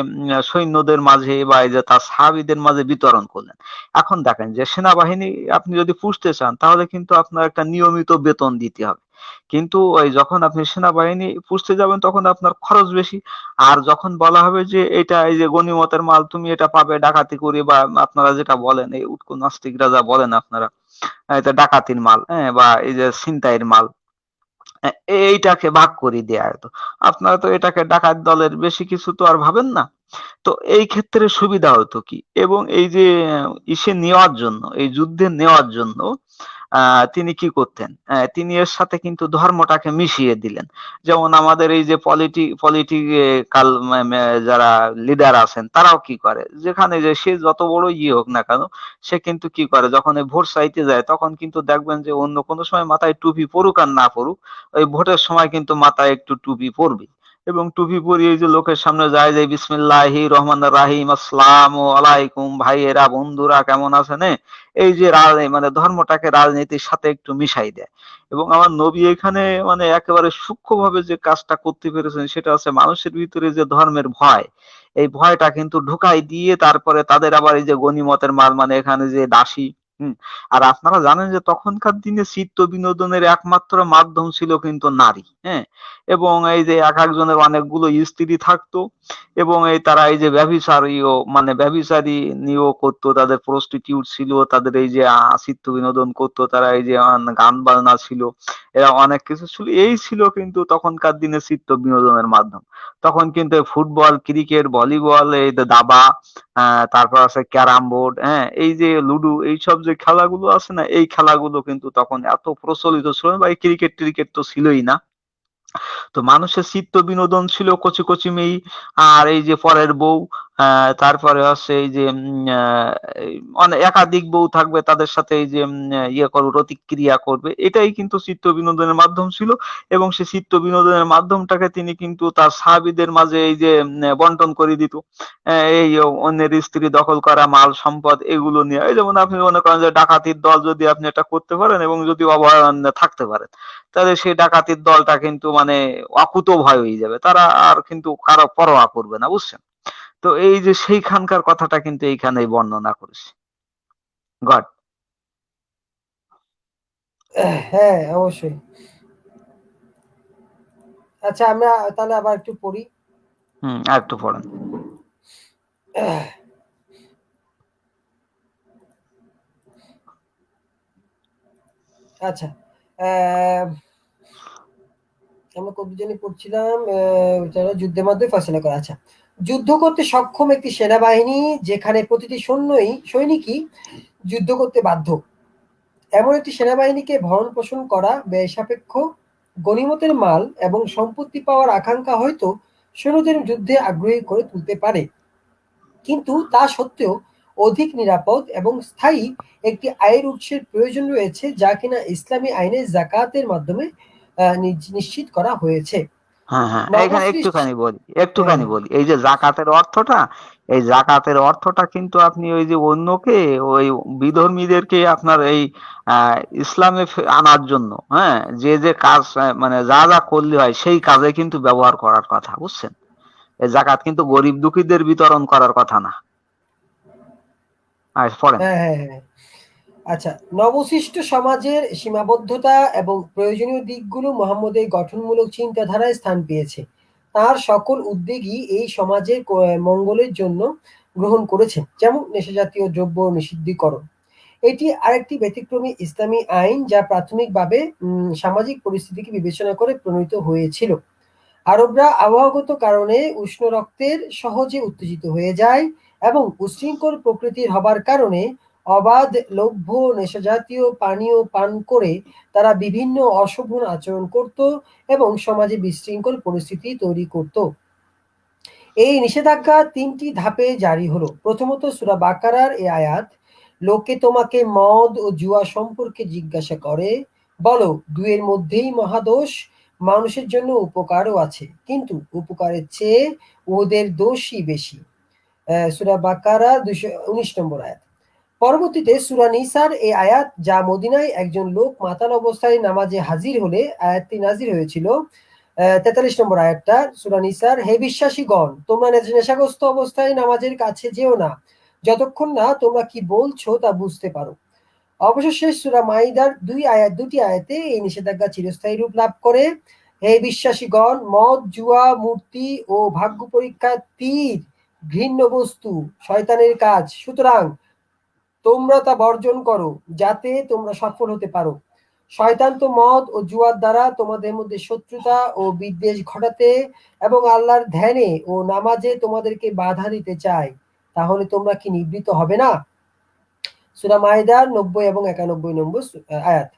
Speaker 1: সৈন্যদের মাঝে বা এই যে তার সাহাবীদের মাঝে বিতরণ করলেন। এখন দেখেন যে সেনাবাহিনী আপনি যদি পুষতে চান তাহলে কিন্তু আপনার একটা নিয়মিত বেতন দিতে হবে। কিন্তু ওই যখন আপনি সেনাবাহিনী পুষতে যাবেন তখন আপনার খরচ বেশি। আর যখন বলা হবে যে এটা এই যে গনিমতের মাল তুমি এটা পাবে ডাকাতি করে, বা আপনারা যেটা বলেন এই উটকো নাস্তিকরা যা বলেন আপনারা, এটা ডাকাতির মাল, হ্যাঁ, বা এই যে ছিনতাইয়ের মাল, এইটাকে ভাগ করে দেয়া হতো। আপনারা তো এটাকে ডাকাত দলের বেশি কিছু তো আর ভাবেন না। তো এই ক্ষেত্রে সুবিধা হতো কি, এবং এই যে ইসে নেওয়ার জন্য, এই যুদ্ধে নেওয়ার জন্য তিনি কি করতেন, তিনি এর সাথে কিন্তু ধর্মটাকে মিশিয়ে দিলেন। যেমন আমাদের এই যে পলিটিক্যাল যারা লিডার আছেন তারাও কি করে, যেখানে যে সে যত বড় ইয়ে হোক না কেন, সে কিন্তু কি করে যখন এই ভোট চাইতে যায় তখন কিন্তু দেখবেন যে অন্য কোনো সময় মাথায় টুপি পড়ুক আর না পড়ুক, ওই ভোটের সময় কিন্তু মাথায় একটু টুপি পরবে। এবং টুপি পরিয়ে যে লোকের সামনে যায় যে বিসমিল্লাহি রহমান রাহিম আসসালামু আলাইকুম ভাইয়েরা বন্ধুরা কেমন আছেন, এই যে মানে ধর্মটাকে রাজনীতির সাথে একটু মিশাই দেয়। এবং আমার নবী এখানে মানে একেবারে সূক্ষ্মভাবে যে কাজটা করতে পেরেছেন সেটা হচ্ছে মানুষের ভিতরে যে ধর্মের ভয়, এই ভয়টা কিন্তু ঢুকাই দিয়ে তারপরে তাদের আবার এই যে গনিমতের মাল, মানে এখানে যে দাসী, হুম, আর আপনারা জানেন যে তখনকার দিনে চিত্ত বিনোদনের একমাত্র মাধ্যম ছিল কিন্তু নারী। হ্যাঁ, এবং এই যে এক একজনের অনেকগুলো স্ত্রী থাকতো, এবং এই তারা এই যে ব্যভিচারীও মানে ব্যভিচারী নিয়োগ করতো, তাদের প্রস্টিটিউট ছিল, তাদের এই যে চিত্ত বিনোদন করতো, তারা এই যে গান বাজনা ছিল, এরা অনেক কিছু ছিল, এই ছিল কিন্তু তখনকার দিনে চিত্ত বিনোদনের মাধ্যম। তখন কিন্তু ফুটবল, ক্রিকেট, ভলিবল, এই যে দাবা, তারপর আছে ক্যারাম বোর্ড, হ্যাঁ, এই যে লুডো, এইসব যে খেলাগুলো আছে না, এই খেলাগুলো কিন্তু তখন এত প্রচলিত ছিল না, বা এই ক্রিকেট টিকেট তো ছিলই না। তো মানুষের চিত্ত বিনোদন ছিল কচি কচি মেয়ে, আর এই যে পরের বউ, তারপরে হচ্ছে এই যে অনেক একাধিক বউ থাকবে, তাদের সাথে এই যে ইয়ে করবে, প্রতিক্রিয়া করবে, এটাই কিন্তু চিত্ত বিনোদনের মাধ্যম ছিল। এবং সে চিত্ত বিনোদনের মাধ্যমটাকে তিনি কিন্তু তার সাহাবীদের মাঝে এই যে বন্টন করে দিত। এই অন্যের স্ত্রী দখল করা, মাল সম্পদ এগুলো নিয়ে, এই যেমন আপনি মনে করেন যে ডাকাতির দল যদি আপনি এটা করতে পারেন এবং যদি অভয়ারণ্যে থাকতে পারেন, তাহলে সেই ডাকাতির দলটা কিন্তু মানে অকুতোভয় হয়ে যাবে, তারা আর কিন্তু কারো পরোয়া করবে না, বুঝছেন? তো এই যে সেইখানকার কথাটা কিন্তু এইখানেই বর্ণনা করেছে গড।
Speaker 5: হ্যাঁ, অবশ্যই। আচ্ছা, আমরা তাহলে আবার একটু পড়ি।
Speaker 1: আর একটু পড়েন।
Speaker 5: আচ্ছা, আমরা কত জানি পড়ছিলাম, যারা যুদ্ধের মাধ্যমে ফয়সালা করা। আচ্ছা, যুদ্ধ করতে সক্ষম একটি সেনাবাহিনী যেখানে প্রতিটি সৈনিকই যুদ্ধ করতে বাধ্য, এমন একটি সেনাবাহিনীকে ভরণ পোষণ করা ব্যয় সাপেক্ষ, গনিমতের মাল এবং সম্পত্তি পাওয়ার আকাঙ্ক্ষা হয়তো সৈন্যদের যুদ্ধে আগ্রহী করে তুলতে পারে, কিন্তু তা সত্ত্বেও অধিক নিরাপদ এবং স্থায়ী একটি আয়ের উৎসের প্রয়োজন রয়েছে, যা কিনা ইসলামী আইনে জাকাতের মাধ্যমে নিশ্চিত করা হয়েছে।
Speaker 1: হ্যাঁ, হ্যাঁ, এখানে
Speaker 5: নবসৃষ্ট
Speaker 1: একটুখানি বলি, এই যে জাকাতের অর্থটা, এই জাকাতের অর্থটা কিন্তু আপনি ওই যে অন্যকে, ওই বিধর্মীদেরকে আপনার এই ইসলামে আনার জন্য, হ্যাঁ, যে যে কাজ, মানে যা যা করলে হয় সেই কাজে কিন্তু ব্যবহার করার কথা, বুঝছেন? এই জাকাত কিন্তু গরিব দুঃখীদের বিতরণ করার কথা না। পড়েন।
Speaker 5: হ্যাঁ, হ্যাঁ, হ্যাঁ। আচ্ছা, নবসৃষ্ট সমাজের সীমাবদ্ধতা এবং প্রয়োজনীয় দিকগুলো মুহাম্মদের গঠনমূলক চিন্তাধারায় স্থান পেয়েছে। তার সকল উদ্যোগই এই সমাজের মঙ্গলের জন্য গ্রহণ করেছেন, যেমন নেশাজাতীয় দ্রব্য নিষিদ্ধকরণ। এটি আরেকটি ব্যতিক্রমী ইসলামী আইন, যা প্রাথমিকভাবে সামাজিক পরিস্থিতিকে বিবেচনা করে প্রণীত হয়েছিল। আরবরা আবহাওয়াগত কারণে উষ্ণ রক্তের, সহজে উত্তেজিত হয়ে যায় এবং উচ্ছৃঙ্খল প্রকৃতির হবার কারণে অবাধ লভ্য নেশাজাতীয় পানীয় পান করে তারা বিভিন্ন অশোভন আচরণ করত এবং সমাজে বিশৃঙ্খল পরিস্থিতি তৈরি করত। এই নিষেধাজ্ঞা ৩টি ধাপে জারি হলো। প্রথমত, সূরা বাকারার এই আয়াত, লোকে তোমাকে মদ ও জুয়া সম্পর্কে জিজ্ঞাসা করে, বলো দুয়ের মধ্যেই মহাদোষ, মানুষের জন্য উপকারও আছে, কিন্তু উপকারের চেয়ে ওদের দোষই বেশি। সূরা বাকারা ২১৯ নম্বর আয়াত। পরবর্তীতে সূরা নিসার এই আয়াত, যা মদিনায় একজন লোক মাতাল অবস্থায় নামাজে হাজির হলে আয়াতটি নাজির হয়েছিল। ৪৩ নম্বর আয়াতটা সূরা নিসার, হে বিশ্বাসীগণ, তোমরা নেশাগ্রস্ত অবস্থায় নামাজের কাছে যেও না যতক্ষণ না তোমরা কি বলছো তা বুঝতে পারো। অবশেষে সূরা মাইদার দুটি আয়াতে এই নিষেধাজ্ঞা চিরস্থায়ী রূপ লাভ করে। হে বিশ্বাসীগণ, মদ, জুয়া, মূর্তি ও ভাগ্য পরীক্ষা তীর ঘৃণ্য বস্তু, শয়তানের কাজ, সুতরাং তোমরা তা বর্জন করো যাতে তোমরা সফল হতে পারো। শয়তান তো মদ ও জুয়ার দ্বারা তোমাদের মধ্যে শত্রুতা ও বিদ্বেষ ঘটাতে এবং আল্লাহর ধ্যানে ও নামাজে তোমাদেরকে বাধা দিতে চায়, তাহলে তোমরা কি নিবৃত্ত হবে না? সূরা মাইদার ৯০ এবং ৯১ নম্বর আয়াত।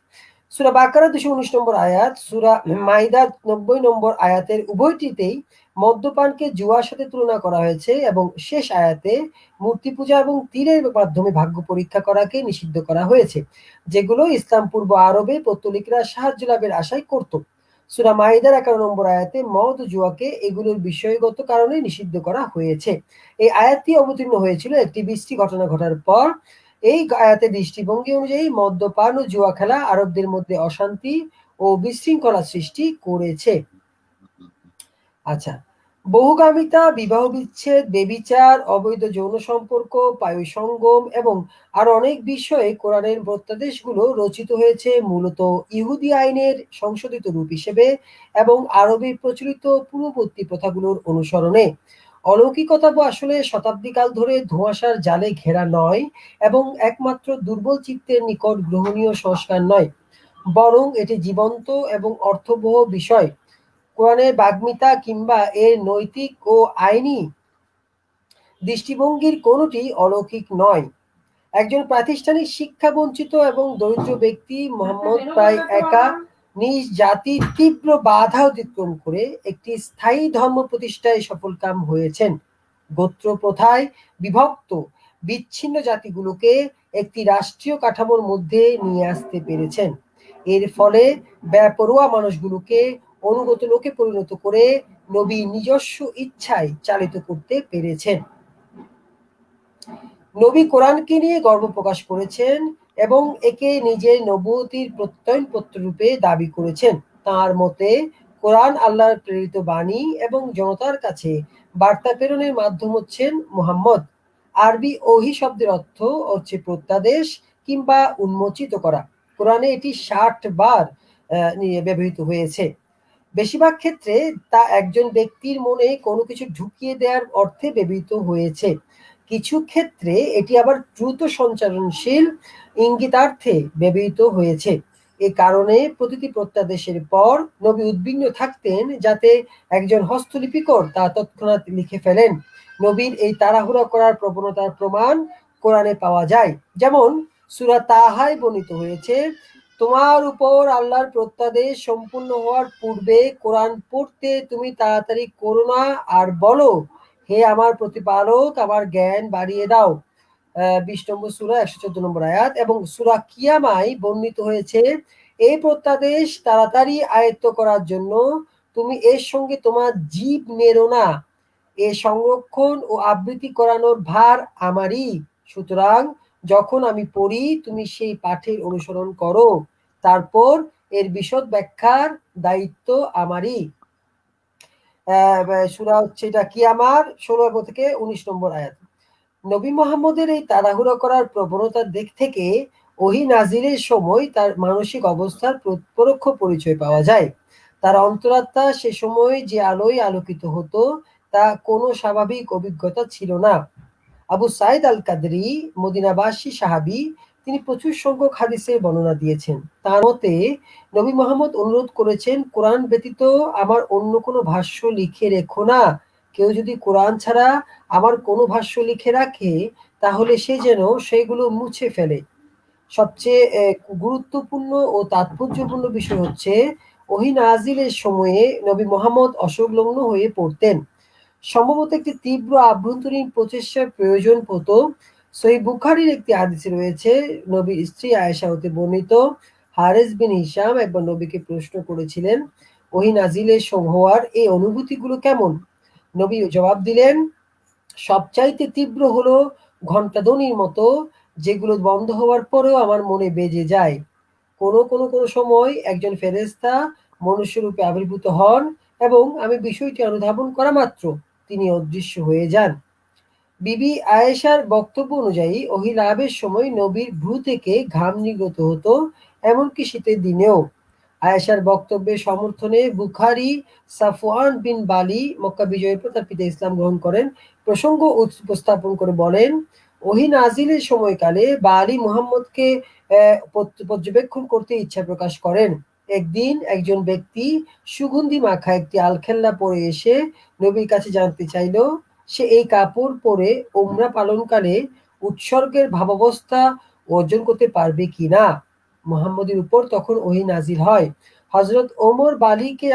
Speaker 5: সূরা বাকারা ২১৯ নম্বর আয়াত, সূরা মাইদার ৯০ নম্বর আয়াতের উভয়টিতেই মদ্যপানকে জুয়ার সাথে তুলনা করা হয়েছে এবং শেষ আয়াতে মূর্তি পূজা এবং তীরের মাধ্যমে ভাগ্য পরীক্ষা করাকে নিষিদ্ধ করা হয়েছে, যেগুলো ইসলাম পূর্ব আরবে পৌত্তলিকরা সাহায্য লাভের আশায় করত। সূরা মাইদার ১১ নম্বর আয়াতে মদ ও জুয়াকে এগুলোর বিষয়গত কারণে নিষিদ্ধ করা হয়েছে। এই আয়াতটি অবতীর্ণ হয়েছিল একটি বৃষ্টি ঘটনা ঘটার পর। এই আয়াতের দৃষ্টিভঙ্গি অনুযায়ী মদ্যপান ও জুয়া খেলা আরবদের মধ্যে অশান্তি ও বিশৃঙ্খলা সৃষ্টি করেছে। আচ্ছা, বহুগামিতা, বিবাহ বিচ্ছেদ, বেবিচার, অবৈধ যৌন সম্পর্ক, পায়ু সঙ্গম এবং আরো অনেক বিষয়ে কোরআনের প্রত্যাদেশগুলো রচিত হয়েছে মূলত ইহুদি আইনের সংশোধিত রূপ হিসেবে এবং আরবি প্রচলিত পূর্ববর্তী প্রথাগুলোর অনুসরণে। অলৌকিকতা আসলে শতাব্দীকাল ধরে ধোঁয়াশার জালে ঘেরা নয় এবং একমাত্র দুর্বল চিত্তের নিকট গ্রহণীয় সংস্কার নয়, বরং এটি জীবন্ত এবং অর্থবহ বিষয়। কোরআনের বাগ্মিতা কিংবা এর নৈতিক ও আইনি দৃষ্টিভঙ্গির কোনোটি অলৌকিক নয়। একজন প্রাতিষ্ঠানিক শিক্ষা বঞ্চিত এবং দরিদ্র ব্যক্তি মুহাম্মদ প্রায় একা নিজ জাতির তীব্র বাধা অতিক্রম করে একটি স্থায়ী ধর্ম প্রতিষ্ঠায় সফলকাম হয়েছেন। গোত্র প্রথায় বিভক্ত বিচ্ছিন্ন জাতিগুলোকে একটি রাষ্ট্রীয় কাঠামোর মধ্যে নিয়ে আসতে পেরেছেন। এর ফলে বেপরোয়া মানুষগুলোকে অনুগত লোকে পরিণত করে নবী নিজস্ব ইচ্ছায় চালিত করতে পেরেছেন। নবী কোরআনকে নিয়ে গর্ব প্রকাশ করেছেন এবং একে নিজের নবুয়তির প্রত্যয়নপত্র রূপে দাবি করেছেন। তার মতে কোরআন আল্লাহর প্রেরিত বাণী এবং জনতার কাছে বার্তা প্রেরণের মাধ্যম হচ্ছেন মুহাম্মদ। আরবি ওহী শব্দের অর্থ হচ্ছে প্রত্যাদেশ কিংবা উন্মোচিত করা। কোরআনে এটি 60 বার নিয়ে ব্যবহৃত হয়েছে। বেশিরভাগ ক্ষেত্রে তা একজন ব্যক্তির মনে কোনো কিছু ঢুকিয়ে দেওয়ার অর্থে ব্যবহৃত হয়েছে। কিছু ক্ষেত্রে এটি আবার দ্রুত সঞ্চারণশীল ইঙ্গিতার্থে ব্যবহৃত হয়েছে। এ কারণে প্রতিটি প্রত্যাদেশের পর নবী উদ্বিগ্ন থাকতেন যাতে একজন হস্তলিপিকর তা তৎক্ষণাৎ লিখে ফেলেন। নবীর এই তাড়াহুড়া করার প্রবণতার প্রমাণ কোরআনে পাওয়া যায়। যেমন সূরা তাহায় বর্ণিত হয়েছে, তোমার উপর আল্লাহর প্রত্যাদেশ সম্পূর্ণ হওয়ার পূর্বে কোরআন পড়তে তুমি তাড়াতাড়ি করো না, আর বলো, হে আমার প্রতিপালক, আমার জ্ঞান বাড়িয়ে দাও। 20 নম্বর সূরা 114 নম্বর আয়াত। এবং সূরা কিয়ামায় বর্ণিত হয়েছে, এই প্রত্যাদেশ তাড়াতাড়ি আয়ত্ত করার জন্য তুমি এর সঙ্গে তোমার জীব মেরো না, এ সংরক্ষণ ও আবৃত্তি করানোর ভার আমারই, সুতরাং যখন আমি পড়ি তুমি সেই পাঠের অনুসরণ করো, তারপর এর বিশদ ব্যাখ্যার দায়িত্ব আমারই। সূরা হচ্ছে এটা কিয়ামার 16 থেকে 19 নম্বর আয়াত। নবী মুহাম্মদের এই তাড়াহুড়ো করার প্রবণতার দিক থেকে ওহী নাজিলের সময় তার মানসিক অবস্থার পরোক্ষ পরিচয় পাওয়া যায়। তার অন্তরাত্মা সে সময় যে আলোয় আলোকিত হতো তা কোনো স্বাভাবিক অভিজ্ঞতা ছিল না। আবু সাইদ আল কাদরি, মদিনাবাসী সাহাবী, তিনি প্রচুর সংখ্যক হাদিসের বর্ণনা দিয়েছেন। তার মতে নবী মুহাম্মদ অনুরোধ করেছেন, কোরআন ব্যতীত আমার অন্য কোনো ভাষ্য লিখে রেখো না। কেউ যদি কোরআন ছাড়া আমার কোনো ভাষ্য লিখে রাখে তাহলে সে যেন সেগুলো মুছে ফেলে। সবচেয়ে গুরুত্বপূর্ণ ও তাৎপর্যপূর্ণ বিষয় হচ্ছে, ওহী নাজিলের সময়ে নবী মুহাম্মদ অসংলগ্ন হয়ে পড়তেন। সম্ভবত একটি তীব্র আভ্যন্তরীণ প্রচেষ্টার প্রয়োজন হতো। সহিহ বুখারীর একটি হাদিসে রয়েছে, নবীর স্ত্রী আয়েশা হতে বর্ণিত, হারিস বিন হিশাম একবার নবীকে প্রশ্ন করেছিলেন, ওহী নাজিলের হওয়ার এই অনুভূতিগুলো কেমন? নবী জবাব দিলেন, সবচাইতে তীব্র হলো ঘণ্টাধ্বনির মতো, যেগুলো বন্ধ হওয়ার পরেও আমার মনে বেজে যায়। কোনো সময় একজন ফেরেশতা মনুষ্যরূপে আবির্ভূত হন এবং আমি বিষয়টি অনুধাবন করা মাত্র তিনি অদৃশ্য হয়ে যান। বিবি আয়েশার বক্তব্য অনুযায়ী ওহী লাভের সময় নবীর ভ্রু থেকে ঘাম নির্গত হতো, এমনকি শীতের দিনেও। আয়েশার বক্তব্যের সমর্থনে বুখারী সাফওয়ান বিন বালি মক্কা বিজয়ের পর তার পিতা ইসলাম গ্রহণ করেন প্রসঙ্গ উপস্থাপন করে বলেন, ওহী নাজিলের সময়কালে বালি মুহাম্মদকে পর্যবেক্ষণ করতে ইচ্ছা প্রকাশ করেন। একদিন একজন ব্যক্তি সুগন্ধি মাখা একটি আলখেল্লা পরে এসে নবীর কাছে জানতে চাইল সে এই কাপড় পরে উমরা পালনকালে উৎসর্গের ভাবাবস্থা অর্জন করতে পারবে কিনা। মুহাম্মদের উপর তখন ওহী নাজিল হয়। হযরত ওমর বালিকে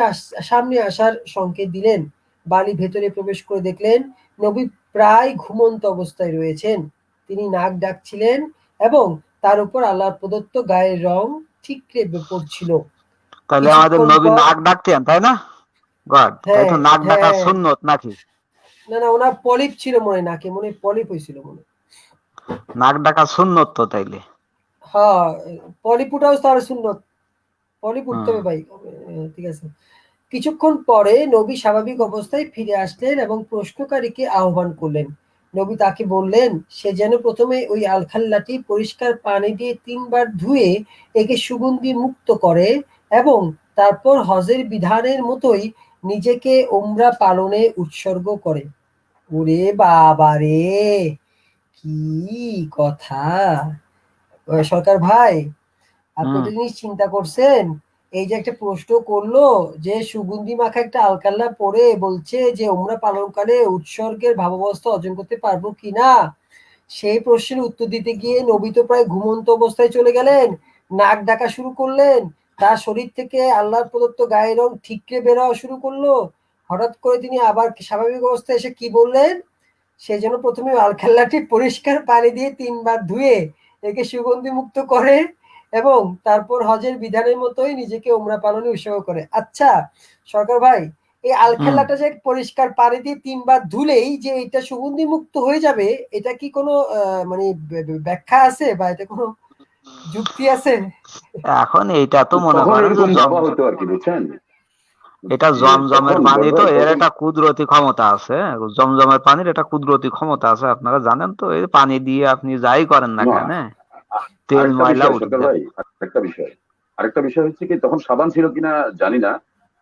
Speaker 5: সামনে আসার সংকেত দিলেন। বালি ভেতরে প্রবেশ করে দেখলেন নবী প্রায় ঘুমন্ত অবস্থায় রয়েছেন। তিনি নাক ডাকছিলেন এবং তার উপর আল্লাহর প্রদত্ত গায়ের রং ঠিকরে পড়ছিল।
Speaker 1: তাহলে আমাদের নবী নাক ডাকতেন, তাই না? গড, তাই তো নাক ডাকা সুন্নত নাকি?
Speaker 5: না ওনার পলিপ ছিল মনে, নাকে মনে পলিপ হয়েছিল মনে।
Speaker 1: নাক ডাকা সুন্নত তো তাইলে?
Speaker 5: হ্যাঁ, পলিপ উঠাও তার সুন্নত, পলিপ উঠতে হবে ভাই। ঠিক আছে। কিছুক্ষণ পরে নবী স্বাভাবিক অবস্থায় ফিরে আসলেন এবং প্রশ্নকারীকে আহ্বান করলেন। নবী তাকে বললেন সে যেন প্রথমে ওই আলখাল্লাটি পরিষ্কার পানি দিয়ে 3 বার ধুয়ে একে সুগন্ধি মুক্ত করে এবং তারপর হজের বিধানের মতোই নিজেকে উমরা পালনে উৎসর্গ করে। ওরে বাবা রে, কি কথা! সরকার ভাই, আপনি একটা জিনিস চিন্তা করছেন? এই যে একটা প্রশ্ন করলো যে সুগন্ধি মাখা একটা আলকাল্লা পরে বলছে যে উমরা পালনকালে উৎসর্গের ভাবাবস্থা অর্জন করতে পারবো কিনা, সেই প্রশ্নের উত্তর দিতে গিয়ে নবী তো প্রায় ঘুমন্ত অবস্থায় চলে গেলেন, নাক ডাকা শুরু করলেন, তার শরীর থেকে আল্লাহর প্রদত্ত গায়ের রং ঠিকরে বের হওয়া শুরু করলো। হঠাৎ করে তিনি আবার স্বাভাবিক অবস্থায় এসে কি বললেন? সে যেন প্রথমে আলখাল্লাটি পরিষ্কার পানি দিয়ে 3 বার ধুয়ে একে সুগন্ধি মুক্ত করে এবং তারপর হজের বিধানের মতোই নিজেকে উমরা পালনে উৎসর্গ করে। আচ্ছা সরকার ভাই, এই আলখাল্লাটা যে পরিষ্কার পানি দিয়ে 3 বার ধুলেই যে এটা সুগন্ধি মুক্ত হয়ে যাবে, এটা কি কোনো মানে ব্যাখ্যা আছে বা এটা কোনো যুক্তি আছে?
Speaker 1: এখন এইটা তো মনে করেন এটা জমজমের পানি, তো এর একটা কুদরতি ক্ষমতা আছে। জমজমের পানির একটা কুদরতি ক্ষমতা আছে, আপনারা জানেন তো। এই পানি দিয়ে আপনি যাই করেন না কেন, তেল
Speaker 4: আরেকটা
Speaker 1: ময়লা
Speaker 4: বিষয়
Speaker 1: উঠে
Speaker 4: সরকার
Speaker 1: যায়।
Speaker 4: ভাই, আরেকটা বিষয় হচ্ছে কি, তখন সাবান ছিল কিনা জানি না,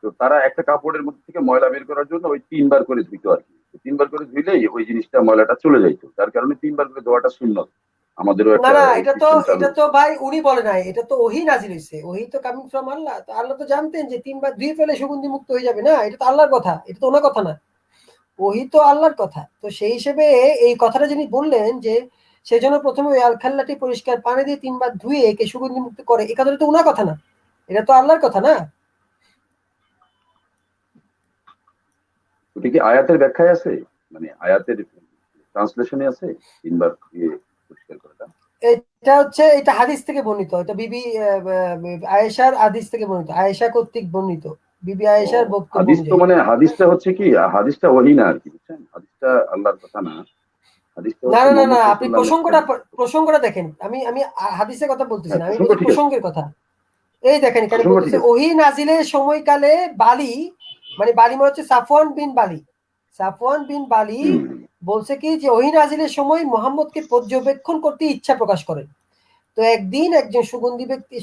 Speaker 4: তো তারা একটা কাপড়ের মধ্যে থেকে ময়লা বের করার জন্য ওই 3 বার করে ধুইতো আর কি। 3 বার করে ধুইলেই ওই জিনিসটা ময়লাটা চলে যাইতো, যার কারণে 3 বার করে ধোয়াটা সুন্নত। আমাদেরও
Speaker 5: না
Speaker 4: একটা
Speaker 5: না,
Speaker 4: এই
Speaker 5: এটা তো
Speaker 4: সিস্টেম চালু।
Speaker 5: ভাই উনি বলে নাই, এটা তো ওহী নাজিল হয়েছে, ওহী তো কামিং ফ্রম আল্লাহ। তো আল্লাহ তো জানতেন যে 3 বার ধুয়ে ফেলে সুগন্ধি মুক্ত হয়ে যাবে না, এটা তো আল্লাহর কথা, এটা তো ওনার কথা না, ওহী তো আল্লাহর কথা। তো সেই হিসেবে এই কথাটা যিনি বললেন যে সেজন্য প্রথমে ওই আলখাল্লাটি পরিষ্কার পানি দিয়ে 3 বার ধুয়ে একে সুগন্ধি মুক্ত করে, এই কথাটা তো ওনার কথা না, এটা তো আল্লাহর কথা না।
Speaker 4: ওটা কি আয়াতের ব্যাখ্যায় আছে, মানে আয়াতের ট্রান্সলেশনে আছে 3 বার দিয়ে পরিষ্কার করাটা?
Speaker 5: এটা হাদিস থেকে বর্ণিত, এটা বিবি আয়েশার হাদিস থেকে বর্ণিত, আয়েশা কর্তৃক বর্ণিত, বিবি
Speaker 4: ও,
Speaker 5: আয়েশার বক্তব্য
Speaker 4: হাদিস তো
Speaker 5: অনুযায়ী।
Speaker 4: মানে হাদিসটা হচ্ছে কি, হাদিসটা ওহী না আর কি, বুঝছেন? হাদিসটা আল্লাহর কথা না, হাদিসটা
Speaker 5: না
Speaker 4: হচ্ছে
Speaker 5: না না
Speaker 4: মুহাম্মদ
Speaker 5: না, আপনি
Speaker 4: রাসূলুল্লাহ
Speaker 5: প্রসঙ্গটা দেখেন, আমি হাদিসের কথা বলতেছি
Speaker 4: হ্যাঁ,
Speaker 5: না, আমি
Speaker 4: প্রসঙ্গ
Speaker 5: বলছি
Speaker 4: ঠিক আছে,
Speaker 5: প্রসঙ্গের কথা। এই দেখেন এখানে
Speaker 4: প্রসঙ্গ ঠিক
Speaker 5: বলতেছে
Speaker 4: আছে।
Speaker 5: ওহী নাজিলের সময়কালে বালি, মানে বালি মানে হচ্ছে সাফওয়ান বিন বালি, সাফওয়ান বিন বালি
Speaker 4: হুম।
Speaker 5: বলছে কি যে ওহী নাজিলের সময় মুহাম্মদকে পর্যবেক্ষণ করতে ইচ্ছা প্রকাশ করেন। তো একদিন একজন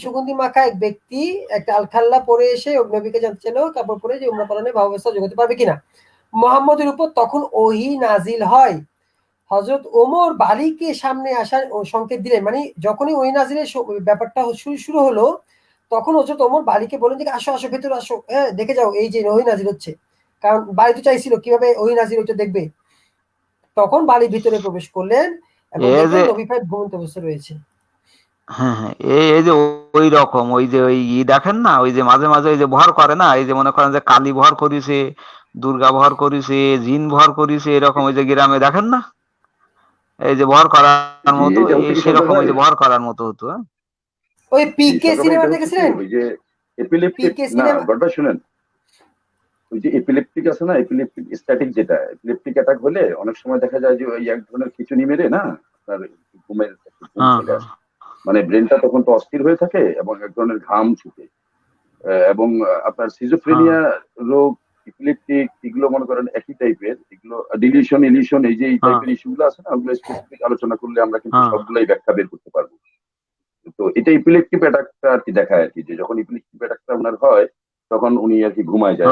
Speaker 5: সুগন্ধি মাখা এক ব্যক্তি একটা আলখাল্লা পরে এসে নবীকে জানতে চাইল কাপড় পরে যে উমরা পালনে ভাবাবস্থা যোগাতে পারবে কিনা। মুহাম্মদের উপর তখন ওহী নাজিল হয়। হযরত ওমর বালিকে সামনে আসার সংকেত দিলেন, মানে যখনই ওহী নাজিলের ব্যাপারটা শুরু হলো, তখন হযরত ওমর বালিকে বলেন যে আসো আসো ভেতরে আসো, হ্যাঁ দেখে যাও এই যে ওহী নাজিল হচ্ছে। কারণ বালি তো চাইছিল কিভাবে ওহী নাজিল হচ্ছে দেখবে। তখন বালি ভিতরে প্রবেশ করলেন এবং
Speaker 1: এই
Speaker 5: দেখলেন
Speaker 1: যে
Speaker 5: নবী পাক ঘুমন্ত অবস্থায় রয়েছে।
Speaker 1: হ্যাঁ হ্যাঁ, এই যে ওই রকম ওই যে ওই দেখেন না, ওই যে মাঝে মাঝে ওই যে ভর করে না, এই যে মনে করেন যে কালী ভর করিছে, দুর্গা ভর করিছে, জিন ভর করিছে, এরকম ওই যে গ্রামে দেখেন না, এই যে ভর করার
Speaker 4: জি,
Speaker 1: মতো,
Speaker 4: এটা হচ্ছে কি সরকার
Speaker 1: সেরকম ওই
Speaker 4: ভাই,
Speaker 1: যে ভর করার মতো হতো। হ্যাঁ
Speaker 5: ওই
Speaker 4: জি
Speaker 5: পিকে
Speaker 4: সরকার ভাই,
Speaker 5: সিনেমা
Speaker 4: এটা হচ্ছে কি
Speaker 5: দেখেছিলেন?
Speaker 4: ওই যে এপিলেপটিক,
Speaker 5: পিকে
Speaker 4: না
Speaker 5: সিনেমা,
Speaker 4: গডভাই শুনেন, ওই যে এপিলেপটিক আছে না, এপিলেপটিক স্ট্যাটিক, যেটা এপিলেপটিক অ্যাটাক হলে অনেক সময় দেখা যায় যে ওই এক ধরনের খিঁচুনি মেরে না আপনার ঘুমের একটা ঘুম
Speaker 1: হ্যাঁ
Speaker 4: চলে আসে, মানে ব্রেনটা তখন তো অস্থির হয়ে থাকে এবং এক ধরনের ঘাম ছুটে। এবং আপনার
Speaker 1: হ্যাঁ
Speaker 4: সিজোফ্রেনিয়া রোগ, ইপিলেপটিক, এগুলো মনে করেন একই টাইপের, এগুলো ডিলিউশন ইলিউশন, এই যে এই
Speaker 1: হ্যাঁ
Speaker 4: টাইপের ইস্যুগুলো আছে না, ওগুলো স্পেসিফিক আলোচনা করলে আমরা কিন্তু
Speaker 1: হ্যাঁ
Speaker 4: সবগুলাই ব্যাখ্যা বের করতে পারবো। তো এটা ইপিলেপটিক অ্যাটাকটা আর কি দেখায় আর কি, যে যখন ইপিলেপটিক অ্যাটাকটা ওনার হয় তখন উনি আর কি ঘুমায় যায়।